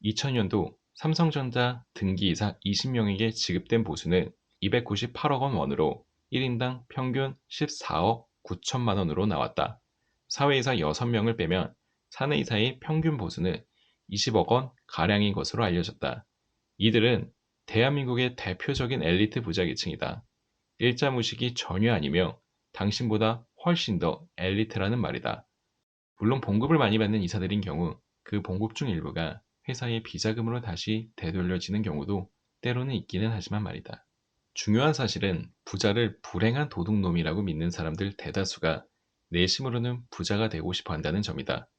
S1: 2000년도 삼성전자 등기이사 20명에게 지급된 보수는 298억 원으로 1인당 평균 14억 9천만 원으로 나왔다. 사회이사 6명을 빼면 사내이사의 평균 보수는 20억 원 가량인 것으로 알려졌다. 이들은 대한민국의 대표적인 엘리트 부자계층이다. 일자무식이 전혀 아니며 당신보다 훨씬 더 엘리트라는 말이다. 물론 봉급을 많이 받는 이사들인 경우 그 봉급 중 일부가 회사의 비자금으로 다시 되돌려지는 경우도 때로는 있기는 하지만 말이다. 중요한 사실은 부자를 불행한 도둑놈이라고 믿는 사람들 대다수가 내심으로는 부자가 되고 싶어 한다는 점이다.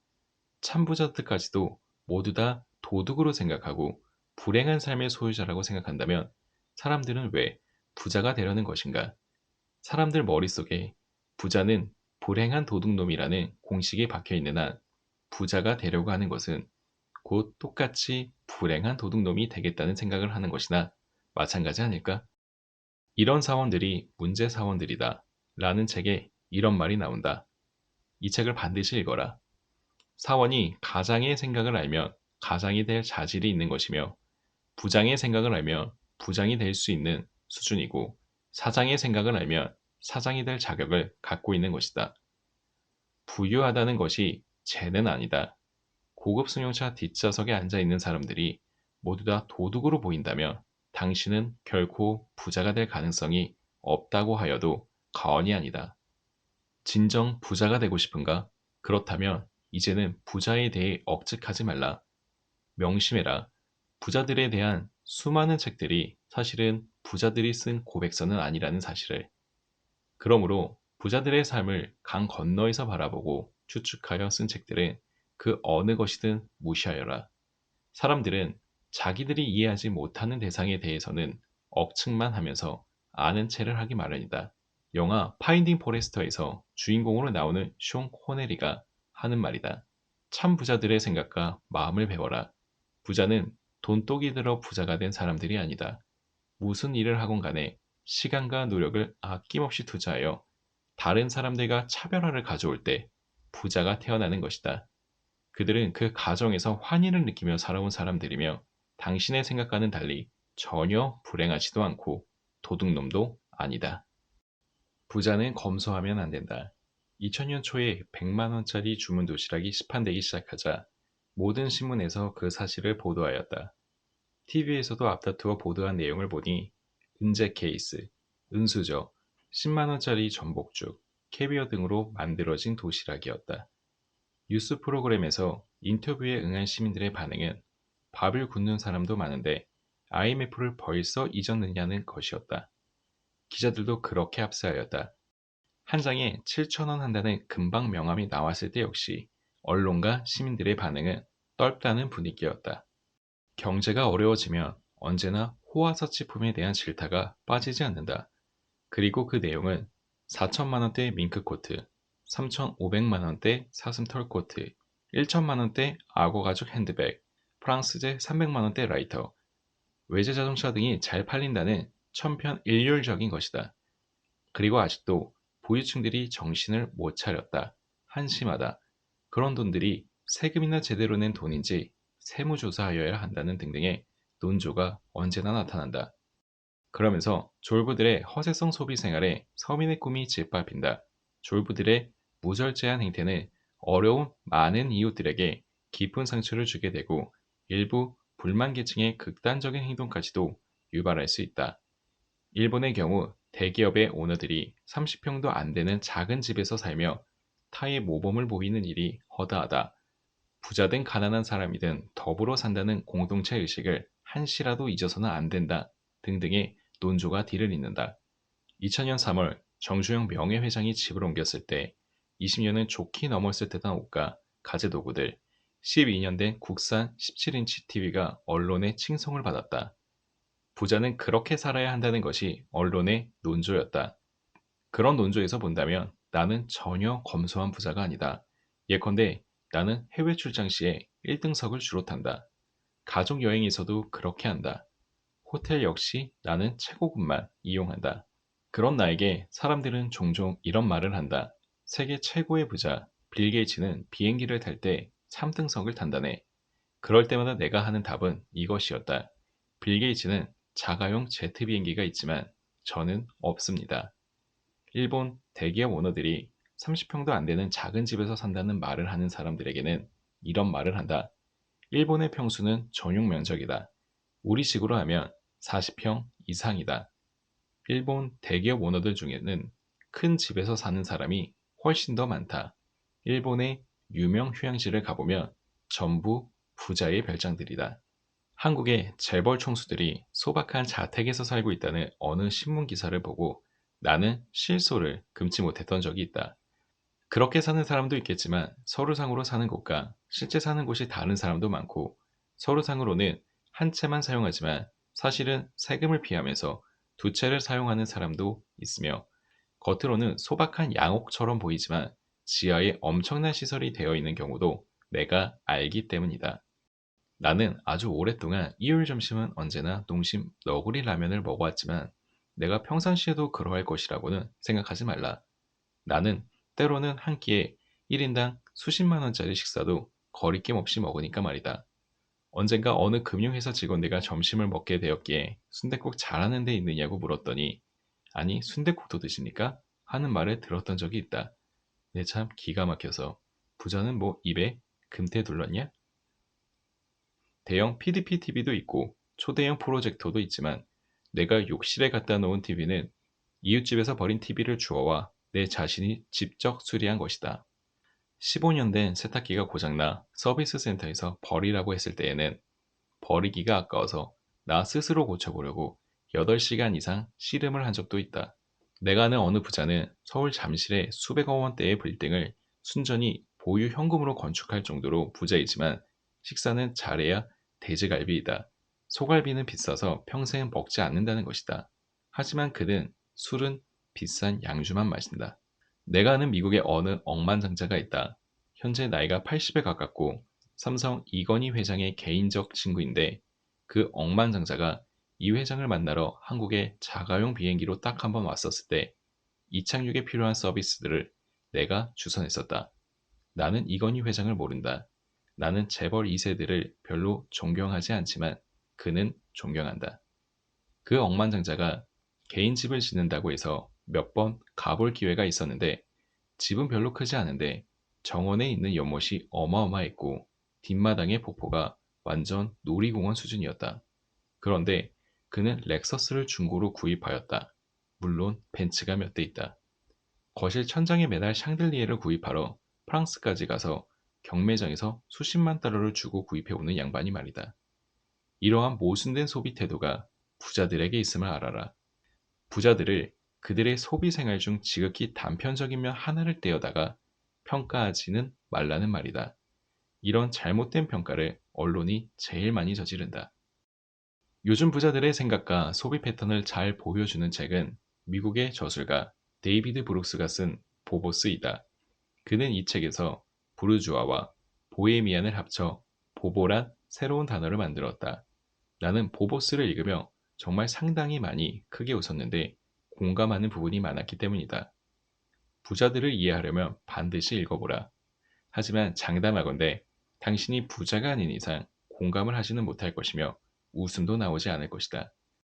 S1: 참부자들까지도 모두 다 도둑으로 생각하고 불행한 삶의 소유자라고 생각한다면 사람들은 왜 부자가 되려는 것인가? 사람들 머릿속에 부자는 불행한 도둑놈이라는 공식이 박혀 있는 한 부자가 되려고 하는 것은 곧 똑같이 불행한 도둑놈이 되겠다는 생각을 하는 것이나 마찬가지 아닐까? 이런 사원들이 문제 사원들이다 라는 책에 이런 말이 나온다. 이 책을 반드시 읽어라. 사원이 가장의 생각을 알면 가장이 될 자질이 있는 것이며 부장의 생각을 알면 부장이 될 수 있는 수준이고 사장의 생각을 알면 사장이 될 자격을 갖고 있는 것이다. 부유하다는 것이 죄는 아니다. 고급 승용차 뒷좌석에 앉아 있는 사람들이 모두 다 도둑으로 보인다면 당신은 결코 부자가 될 가능성이 없다고 하여도 과언이 아니다. 진정 부자가 되고 싶은가? 그렇다면 이제는 부자에 대해 억측하지 말라. 명심해라. 부자들에 대한 수많은 책들이 사실은 부자들이 쓴 고백서는 아니라는 사실을. 그러므로 부자들의 삶을 강 건너에서 바라보고 추측하여 쓴 책들은 그 어느 것이든 무시하여라. 사람들은 자기들이 이해하지 못하는 대상에 대해서는 억측만 하면서 아는 체를 하기 마련이다. 영화 파인딩 포레스터에서 주인공으로 나오는 숀 코네리가 하는 말이다. 참 부자들의 생각과 마음을 배워라. 부자는 돈독이 들어 부자가 된 사람들이 아니다. 무슨 일을 하건 간에 시간과 노력을 아낌없이 투자하여 다른 사람들과 차별화를 가져올 때 부자가 태어나는 것이다. 그들은 그 가정에서 환희를 느끼며 살아온 사람들이며 당신의 생각과는 달리 전혀 불행하지도 않고 도둑놈도 아니다. 부자는 검소하면 안 된다. 2000년 초에 100만 원짜리 주문 도시락이 시판되기 시작하자 모든 신문에서 그 사실을 보도하였다. TV에서도 앞다투어 보도한 내용을 보니 은재 케이스, 은수저, 10만 원짜리 전복죽, 캐비어 등으로 만들어진 도시락이었다. 뉴스 프로그램에서 인터뷰에 응한 시민들의 반응은 밥을 굶는 사람도 많은데 IMF를 벌써 잊었느냐는 것이었다. 기자들도 그렇게 합세하였다. 한 장에 7,000원 한다는 금방 명함이 나왔을 때 역시 언론과 시민들의 반응은 떫다는 분위기였다. 경제가 어려워지면 언제나 호화사치품에 대한 질타가 빠지지 않는다. 그리고 그 내용은 4천만 원대 밍크코트, 3,500만 원대 사슴털 코트, 1천만 원대 악어 가죽 핸드백, 프랑스제 300만 원대 라이터, 외제 자동차 등이 잘 팔린다는 천편일률적인 것이다. 그리고 아직도 부유층들이 정신을 못 차렸다. 한심하다. 그런 돈들이 세금이나 제대로 낸 돈인지 세무조사하여야 한다는 등등의 논조가 언제나 나타난다. 그러면서 졸부들의 허세성 소비 생활에 서민의 꿈이 짓밟힌다. 졸부들의 무절제한 행태는 어려운 많은 이웃들에게 깊은 상처를 주게 되고 일부 불만 계층의 극단적인 행동까지도 유발할 수 있다. 일본의 경우 대기업의 오너들이 30평도 안 되는 작은 집에서 살며 타의 모범을 보이는 일이 허다하다. 부자든 가난한 사람이든 더불어 산다는 공동체 의식을 한시라도 잊어서는 안 된다. 등등의 논조가 뒤를 잇는다. 2000년 3월 정주영 명예회장이 집을 옮겼을 때 20년은 좋게 넘었을 듯한 옷과 가재도구들, 12년 된 국산 17인치 TV가 언론의 칭송을 받았다. 부자는 그렇게 살아야 한다는 것이 언론의 논조였다. 그런 논조에서 본다면 나는 전혀 검소한 부자가 아니다. 예컨대 나는 해외 출장 시에 1등석을 주로 탄다. 가족 여행에서도 그렇게 한다. 호텔 역시 나는 최고급만 이용한다. 그런 나에게 사람들은 종종 이런 말을 한다. 세계 최고의 부자 빌 게이츠는 비행기를 탈 때 3등석을 탄다네. 그럴 때마다 내가 하는 답은 이것이었다. 빌 게이츠는 자가용 제트 비행기가 있지만 저는 없습니다. 일본 대기업 오너들이 30평도 안 되는 작은 집에서 산다는 말을 하는 사람들에게는 이런 말을 한다. 일본의 평수는 전용 면적이다. 우리식으로 하면 40평 이상이다. 일본 대기업 오너들 중에는 큰 집에서 사는 사람이 훨씬 더 많다. 일본의 유명 휴양지를 가보면 전부 부자의 별장들이다. 한국의 재벌 총수들이 소박한 자택에서 살고 있다는 어느 신문 기사를 보고 나는 실소를 금치 못했던 적이 있다. 그렇게 사는 사람도 있겠지만 서류상으로 사는 곳과 실제 사는 곳이 다른 사람도 많고, 서류상으로는 한 채만 사용하지만 사실은 세금을 피하면서 두 채를 사용하는 사람도 있으며, 겉으로는 소박한 양옥처럼 보이지만 지하에 엄청난 시설이 되어 있는 경우도 내가 알기 때문이다. 나는 아주 오랫동안 일요일 점심은 언제나 농심 너구리 라면을 먹어왔지만 내가 평상시에도 그러할 것이라고는 생각하지 말라. 나는 때로는 한 끼에 1인당 수십만 원짜리 식사도 거리낌 없이 먹으니까 말이다. 언젠가 어느 금융회사 직원들과 점심을 먹게 되었기에 순댓국 잘하는 데 있느냐고 물었더니 아니 순댓국도 드십니까? 하는 말을 들었던 적이 있다. 내 참 기가 막혀서 부자는 뭐 입에 금태 둘렀냐? 대형 PDP TV도 있고 초대형 프로젝터도 있지만 내가 욕실에 갖다 놓은 TV는 이웃집에서 버린 TV를 주워와 내 자신이 직접 수리한 것이다. 15년 된 세탁기가 고장나 서비스 센터에서 버리라고 했을 때에는 버리기가 아까워서 나 스스로 고쳐보려고 8시간 이상 씨름을 한 적도 있다. 내가 아는 어느 부자는 서울 잠실에 수백억 원대의 빌딩을 순전히 보유 현금으로 건축할 정도로 부자이지만 식사는 잘해야 돼지갈비이다. 소갈비는 비싸서 평생 먹지 않는다는 것이다. 하지만 그는 술은 비싼 양주만 마신다. 내가 아는 미국의 어느 억만장자가 있다. 현재 나이가 80에 가깝고 삼성 이건희 회장의 개인적 친구인데, 그 억만장자가 이 회장을 만나러 한국에 자가용 비행기로 딱 한 번 왔었을 때 이착륙에 필요한 서비스들을 내가 주선했었다. 나는 이건희 회장을 모른다. 나는 재벌 2세들을 별로 존경하지 않지만 그는 존경한다. 그 억만장자가 개인 집을 짓는다고 해서 몇 번 가볼 기회가 있었는데, 집은 별로 크지 않은데 정원에 있는 연못이 어마어마했고 뒷마당의 폭포가 완전 놀이공원 수준이었다. 그런데 그는 렉서스를 중고로 구입하였다. 물론 벤츠가 몇 대 있다. 거실 천장에 매달 샹들리에를 구입하러 프랑스까지 가서 경매장에서 수십만 달러를 주고 구입해오는 양반이 말이다. 이러한 모순된 소비 태도가 부자들에게 있음을 알아라. 부자들을 그들의 소비 생활 중 지극히 단편적인 면 하나를 떼어다가 평가하지는 말라는 말이다. 이런 잘못된 평가를 언론이 제일 많이 저지른다. 요즘 부자들의 생각과 소비 패턴을 잘 보여주는 책은 미국의 저술가 데이비드 브룩스가 쓴 보보스이다. 그는 이 책에서 부르주아와 보헤미안을 합쳐 보보란 새로운 단어를 만들었다. 나는 보보스를 읽으며 정말 상당히 많이 크게 웃었는데 공감하는 부분이 많았기 때문이다. 부자들을 이해하려면 반드시 읽어보라. 하지만 장담하건대 당신이 부자가 아닌 이상 공감을 하지는 못할 것이며 웃음도 나오지 않을 것이다.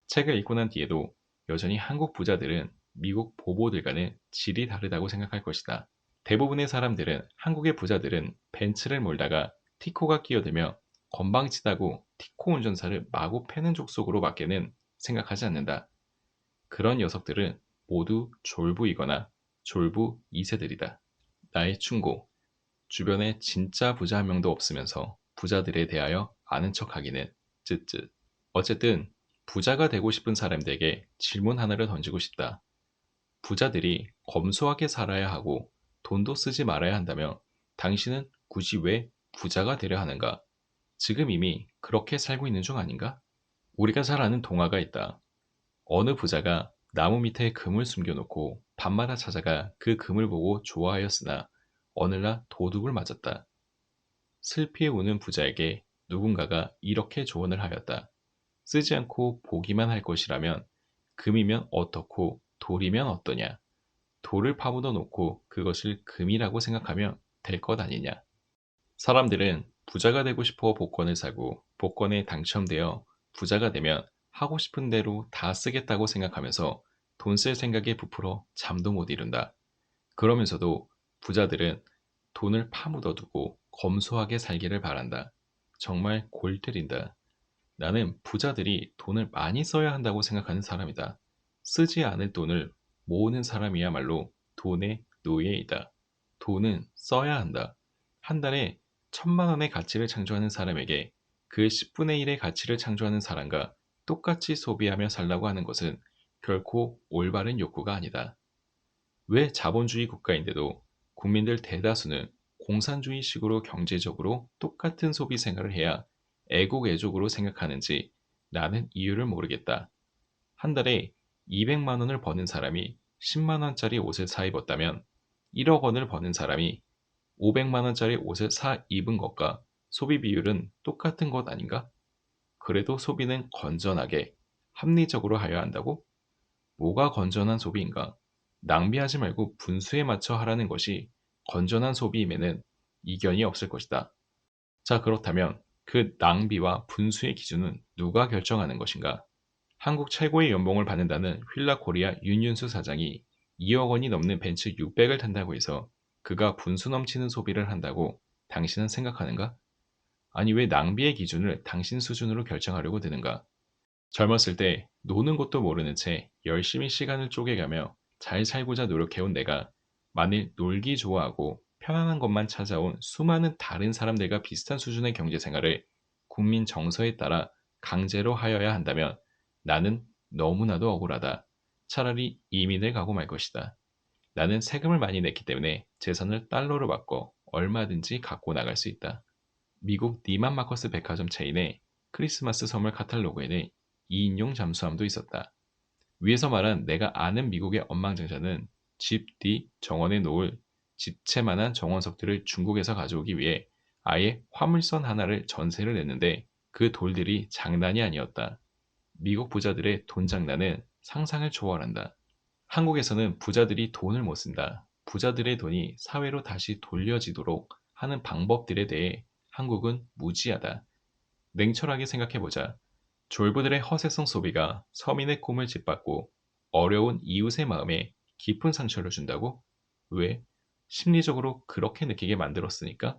S1: 책을 읽고 난 뒤에도 여전히 한국 부자들은 미국 보보들과는 질이 다르다고 생각할 것이다. 대부분의 사람들은 한국의 부자들은 벤츠를 몰다가 티코가 끼어들며 건방지다고 티코 운전사를 마구 패는 족속으로 밖에는 생각하지 않는다. 그런 녀석들은 모두 졸부이거나 졸부 2세들이다. 나의 충고. 주변에 진짜 부자 한 명도 없으면서 부자들에 대하여 아는 척하기는 쯧쯧. 어쨌든 부자가 되고 싶은 사람들에게 질문 하나를 던지고 싶다. 부자들이 검소하게 살아야 하고 돈도 쓰지 말아야 한다며 당신은 굳이 왜 부자가 되려 하는가? 지금 이미 그렇게 살고 있는 중 아닌가? 우리가 잘 아는 동화가 있다. 어느 부자가 나무 밑에 금을 숨겨놓고 밤마다 찾아가 그 금을 보고 좋아하였으나 어느 날 도둑을 맞았다. 슬피 우는 부자에게 누군가가 이렇게 조언을 하였다. 쓰지 않고 보기만 할 것이라면 금이면 어떻고 돌이면 어떠냐. 돌을 파묻어 놓고 그것을 금이라고 생각하면 될 것 아니냐. 사람들은 부자가 되고 싶어 복권을 사고 복권에 당첨되어 부자가 되면 하고 싶은 대로 다 쓰겠다고 생각하면서 돈 쓸 생각에 부풀어 잠도 못 이룬다. 그러면서도 부자들은 돈을 파묻어 두고 검소하게 살기를 바란다. 정말 골 때린다. 나는 부자들이 돈을 많이 써야 한다고 생각하는 사람이다. 쓰지 않을 돈을 모으는 사람이야말로 돈의 노예이다. 돈은 써야 한다. 한 달에 1,000만 원의 가치를 창조하는 사람에게 그 10분의 1의 가치를 창조하는 사람과 똑같이 소비하며 살라고 하는 것은 결코 올바른 욕구가 아니다. 왜 자본주의 국가인데도 국민들 대다수는 공산주의식으로 경제적으로 똑같은 소비 생활을 해야 애국애족으로 생각하는지 나는 이유를 모르겠다. 한 달에 200만 원을 버는 사람이 10만 원짜리 옷을 사 입었다면 1억 원을 버는 사람이 500만 원짜리 옷을 사 입은 것과 소비 비율은 똑같은 것 아닌가? 그래도 소비는 건전하게, 합리적으로 하여야 한다고? 뭐가 건전한 소비인가? 낭비하지 말고 분수에 맞춰 하라는 것이 건전한 소비임에는 이견이 없을 것이다. 자, 그렇다면 그 낭비와 분수의 기준은 누가 결정하는 것인가? 한국 최고의 연봉을 받는다는 휠라 코리아 윤윤수 사장이 2억 원이 넘는 벤츠 600을 탄다고 해서 그가 분수 넘치는 소비를 한다고 당신은 생각하는가? 아니 왜 낭비의 기준을 당신 수준으로 결정하려고 드는가? 젊었을 때 노는 것도 모르는 채 열심히 시간을 쪼개가며 잘 살고자 노력해온 내가 만일 놀기 좋아하고 편안한 것만 찾아온 수많은 다른 사람들과 비슷한 수준의 경제 생활을 국민 정서에 따라 강제로 하여야 한다면 나는 너무나도 억울하다. 차라리 이민을 가고 말 것이다. 나는 세금을 많이 냈기 때문에 재산을 달러로 바꿔 얼마든지 갖고 나갈 수 있다. 미국 니만 마커스 백화점 체인의 크리스마스 선물 카탈로그에는 2인용 잠수함도 있었다. 위에서 말한 내가 아는 미국의 억만장자는 집 뒤 정원에 놓을 집채만한 정원석들을 중국에서 가져오기 위해 아예 화물선 하나를 전세를 냈는데 그 돌들이 장난이 아니었다. 미국 부자들의 돈 장난은 상상을 초월한다. 한국에서는 부자들이 돈을 못 쓴다. 부자들의 돈이 사회로 다시 돌려지도록 하는 방법들에 대해 한국은 무지하다. 냉철하게 생각해보자. 졸부들의 허세성 소비가 서민의 꿈을 짓밟고 어려운 이웃의 마음에 깊은 상처를 준다고? 왜? 심리적으로 그렇게 느끼게 만들었으니까?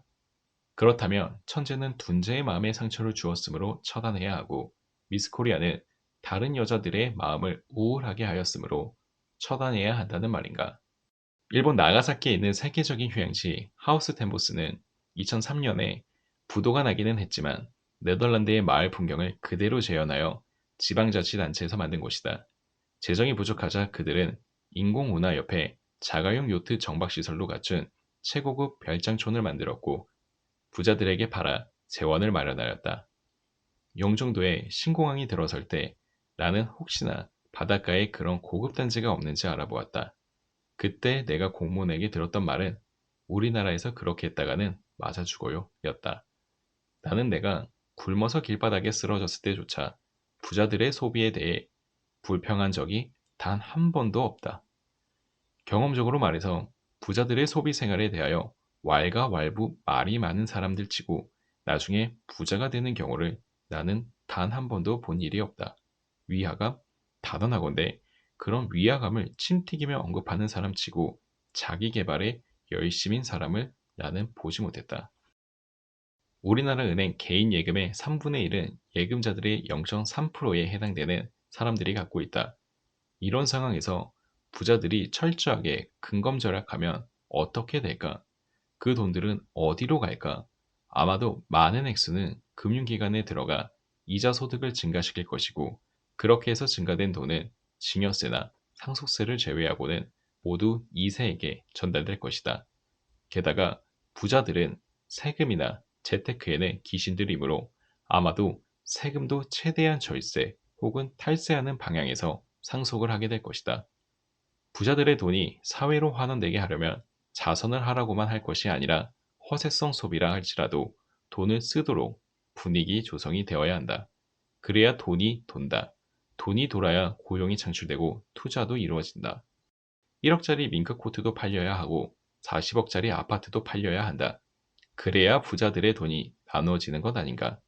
S1: 그렇다면 천재는 둔재의 마음에 상처를 주었으므로 처단해야 하고 미스 코리아는 다른 여자들의 마음을 우울하게 하였으므로 처단해야 한다는 말인가? 일본 나가사키에 있는 세계적인 휴양지 하우스 템보스는 2003년에 부도가 나기는 했지만 네덜란드의 마을 풍경을 그대로 재현하여 지방자치단체에서 만든 곳이다. 재정이 부족하자 그들은 인공운하 옆에 자가용 요트 정박시설로 갖춘 최고급 별장촌을 만들었고 부자들에게 팔아 재원을 마련하였다. 영종도에 신공항이 들어설 때 나는 혹시나 바닷가에 그런 고급 단지가 없는지 알아보았다. 그때 내가 공무원에게 들었던 말은 우리나라에서 그렇게 했다가는 맞아 죽어요 였다. 나는 내가 굶어서 길바닥에 쓰러졌을 때조차 부자들의 소비에 대해 불평한 적이 단 한 번도 없다. 경험적으로 말해서 부자들의 소비 생활에 대하여 왈가왈부 말이 많은 사람들 치고 나중에 부자가 되는 경우를 나는 단 한 번도 본 일이 없다. 위화감? 단언하건대 그런 위화감을 침튀기며 언급하는 사람 치고 자기 개발에 열심인 사람을 나는 보지 못했다. 우리나라 은행 개인 예금의 3분의 1은 예금자들의 0.3%에 해당되는 사람들이 갖고 있다. 이런 상황에서 부자들이 철저하게 근검절약하면 어떻게 될까? 그 돈들은 어디로 갈까? 아마도 많은 액수는 금융기관에 들어가 이자 소득을 증가시킬 것이고 그렇게 해서 증가된 돈은 증여세나 상속세를 제외하고는 모두 2세에게 전달될 것이다. 게다가 부자들은 세금이나 재테크에는 귀신들이므로 아마도 세금도 최대한 절세 혹은 탈세하는 방향에서 상속을 하게 될 것이다. 부자들의 돈이 사회로 환원되게 하려면 자선을 하라고만 할 것이 아니라 허세성 소비라 할지라도 돈을 쓰도록 분위기 조성이 되어야 한다. 그래야 돈이 돈다. 돈이 돌아야 고용이 창출되고 투자도 이루어진다. 1억짜리 밍크 코트도 팔려야 하고 40억짜리 아파트도 팔려야 한다. 그래야 부자들의 돈이 나누어지는 것 아닌가.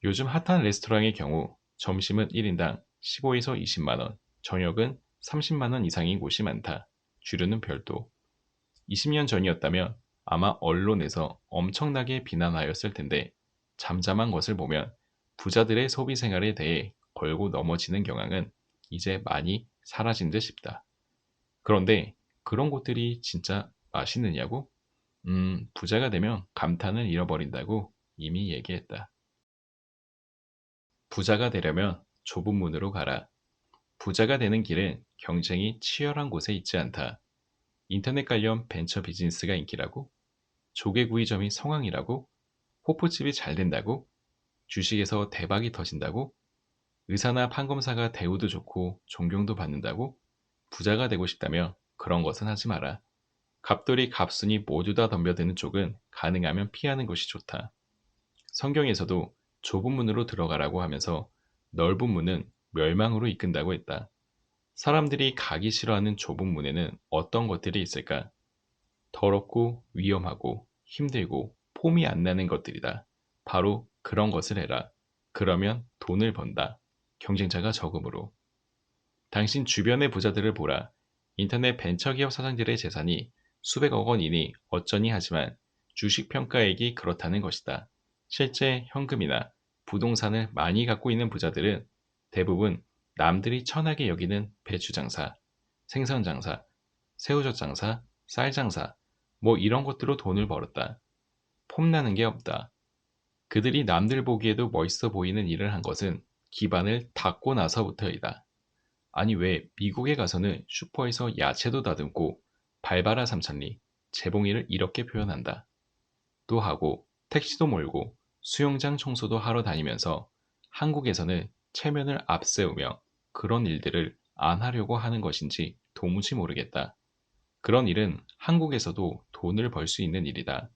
S1: 요즘 핫한 레스토랑의 경우 점심은 1인당 15에서 20만원, 저녁은 30만원 이상인 곳이 많다. 주류는 별도. 20년 전이었다면 아마 언론에서 엄청나게 비난하였을 텐데 잠잠한 것을 보면 부자들의 소비 생활에 대해 걸고 넘어지는 경향은 이제 많이 사라진 듯 싶다. 그런데 그런 곳들이 진짜 맛있느냐고? 부자가 되면 감탄을 잃어버린다고 이미 얘기했다. 부자가 되려면 좁은 문으로 가라. 부자가 되는 길은 경쟁이 치열한 곳에 있지 않다. 인터넷 관련 벤처 비즈니스가 인기라고? 조개구이점이 성황이라고? 호프집이 잘 된다고? 주식에서 대박이 터진다고? 의사나 판검사가 대우도 좋고 존경도 받는다고? 부자가 되고 싶다며 그런 것은 하지 마라. 갑돌이 갑순이 모두 다 덤벼드는 쪽은 가능하면 피하는 것이 좋다. 성경에서도 좁은 문으로 들어가라고 하면서 넓은 문은 멸망으로 이끈다고 했다. 사람들이 가기 싫어하는 좁은 문에는 어떤 것들이 있을까? 더럽고 위험하고 힘들고 폼이 안 나는 것들이다. 바로 그런 것을 해라. 그러면 돈을 번다. 경쟁자가 적음으로. 당신 주변의 부자들을 보라. 인터넷 벤처기업 사장들의 재산이 수백억 원이니 어쩌니 하지만 주식평가액이 그렇다는 것이다. 실제 현금이나 부동산을 많이 갖고 있는 부자들은 대부분 남들이 천하게 여기는 배추 장사, 생선 장사, 새우젓 장사, 쌀 장사, 뭐 이런 것들로 돈을 벌었다. 폼나는 게 없다. 그들이 남들 보기에도 멋있어 보이는 일을 한 것은 기반을 닦고 나서부터이다. 아니 왜 미국에 가서는 슈퍼에서 야채도 다듬고 발바라 삼천리, 재봉이를 이렇게 표현한다. 또 하고 택시도 몰고 수영장 청소도 하러 다니면서 한국에서는 체면을 앞세우며 그런 일들을 안 하려고 하는 것인지 도무지 모르겠다. 그런 일은 한국에서도 돈을 벌 수 있는 일이다.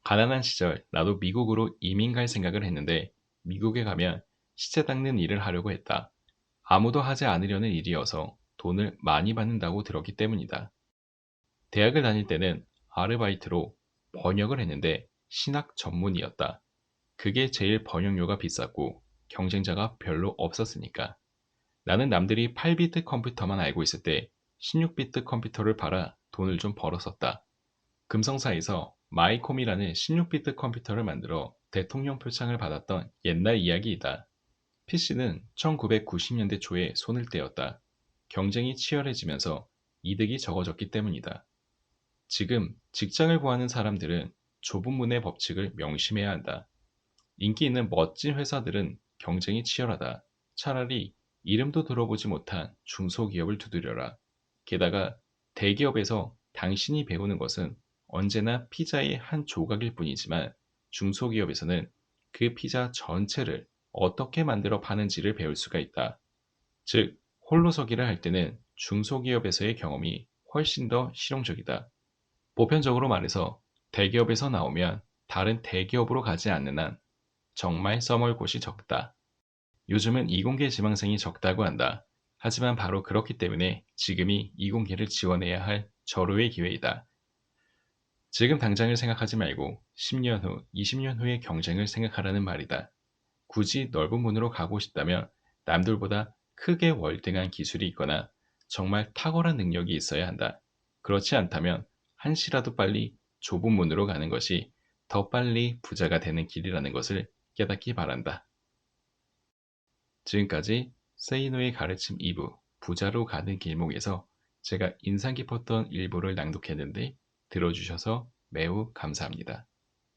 S1: 가난한 시절 나도 미국으로 이민 갈 생각을 했는데 미국에 가면 시체 닦는 일을 하려고 했다. 아무도 하지 않으려는 일이어서 돈을 많이 받는다고 들었기 때문이다. 대학을 다닐 때는 아르바이트로 번역을 했는데 신학 전문이었다. 그게 제일 번역료가 비쌌고 경쟁자가 별로 없었으니까. 나는 남들이 8비트 컴퓨터만 알고 있을 때 16비트 컴퓨터를 팔아 돈을 좀 벌었었다. 금성사에서 마이콤이라는 16비트 컴퓨터를 만들어 대통령 표창을 받았던 옛날 이야기이다. PC는 1990년대 초에 손을 떼었다. 경쟁이 치열해지면서 이득이 적어졌기 때문이다. 지금 직장을 구하는 사람들은 좁은 문의 법칙을 명심해야 한다. 인기 있는 멋진 회사들은 경쟁이 치열하다. 차라리 이름도 들어보지 못한 중소기업을 두드려라. 게다가 대기업에서 당신이 배우는 것은 언제나 피자의 한 조각일 뿐이지만 중소기업에서는 그 피자 전체를 어떻게 만들어 파는지를 배울 수가 있다. 즉, 홀로서기를 할 때는 중소기업에서의 경험이 훨씬 더 실용적이다. 보편적으로 말해서 대기업에서 나오면 다른 대기업으로 가지 않는 한 정말 써먹을 곳이 적다. 요즘은 이공계 지망생이 적다고 한다. 하지만 바로 그렇기 때문에 지금이 이공계를 지원해야 할 절호의 기회이다. 지금 당장을 생각하지 말고 10년 후, 20년 후의 경쟁을 생각하라는 말이다. 굳이 넓은 문으로 가고 싶다면 남들보다 크게 월등한 기술이 있거나 정말 탁월한 능력이 있어야 한다. 그렇지 않다면 한시라도 빨리 좁은 문으로 가는 것이 더 빨리 부자가 되는 길이라는 것을 깨닫기 바란다. 지금까지 세이노의 가르침 2부 부자로 가는 길목에서 제가 인상 깊었던 일부를 낭독했는데 들어주셔서 매우 감사합니다.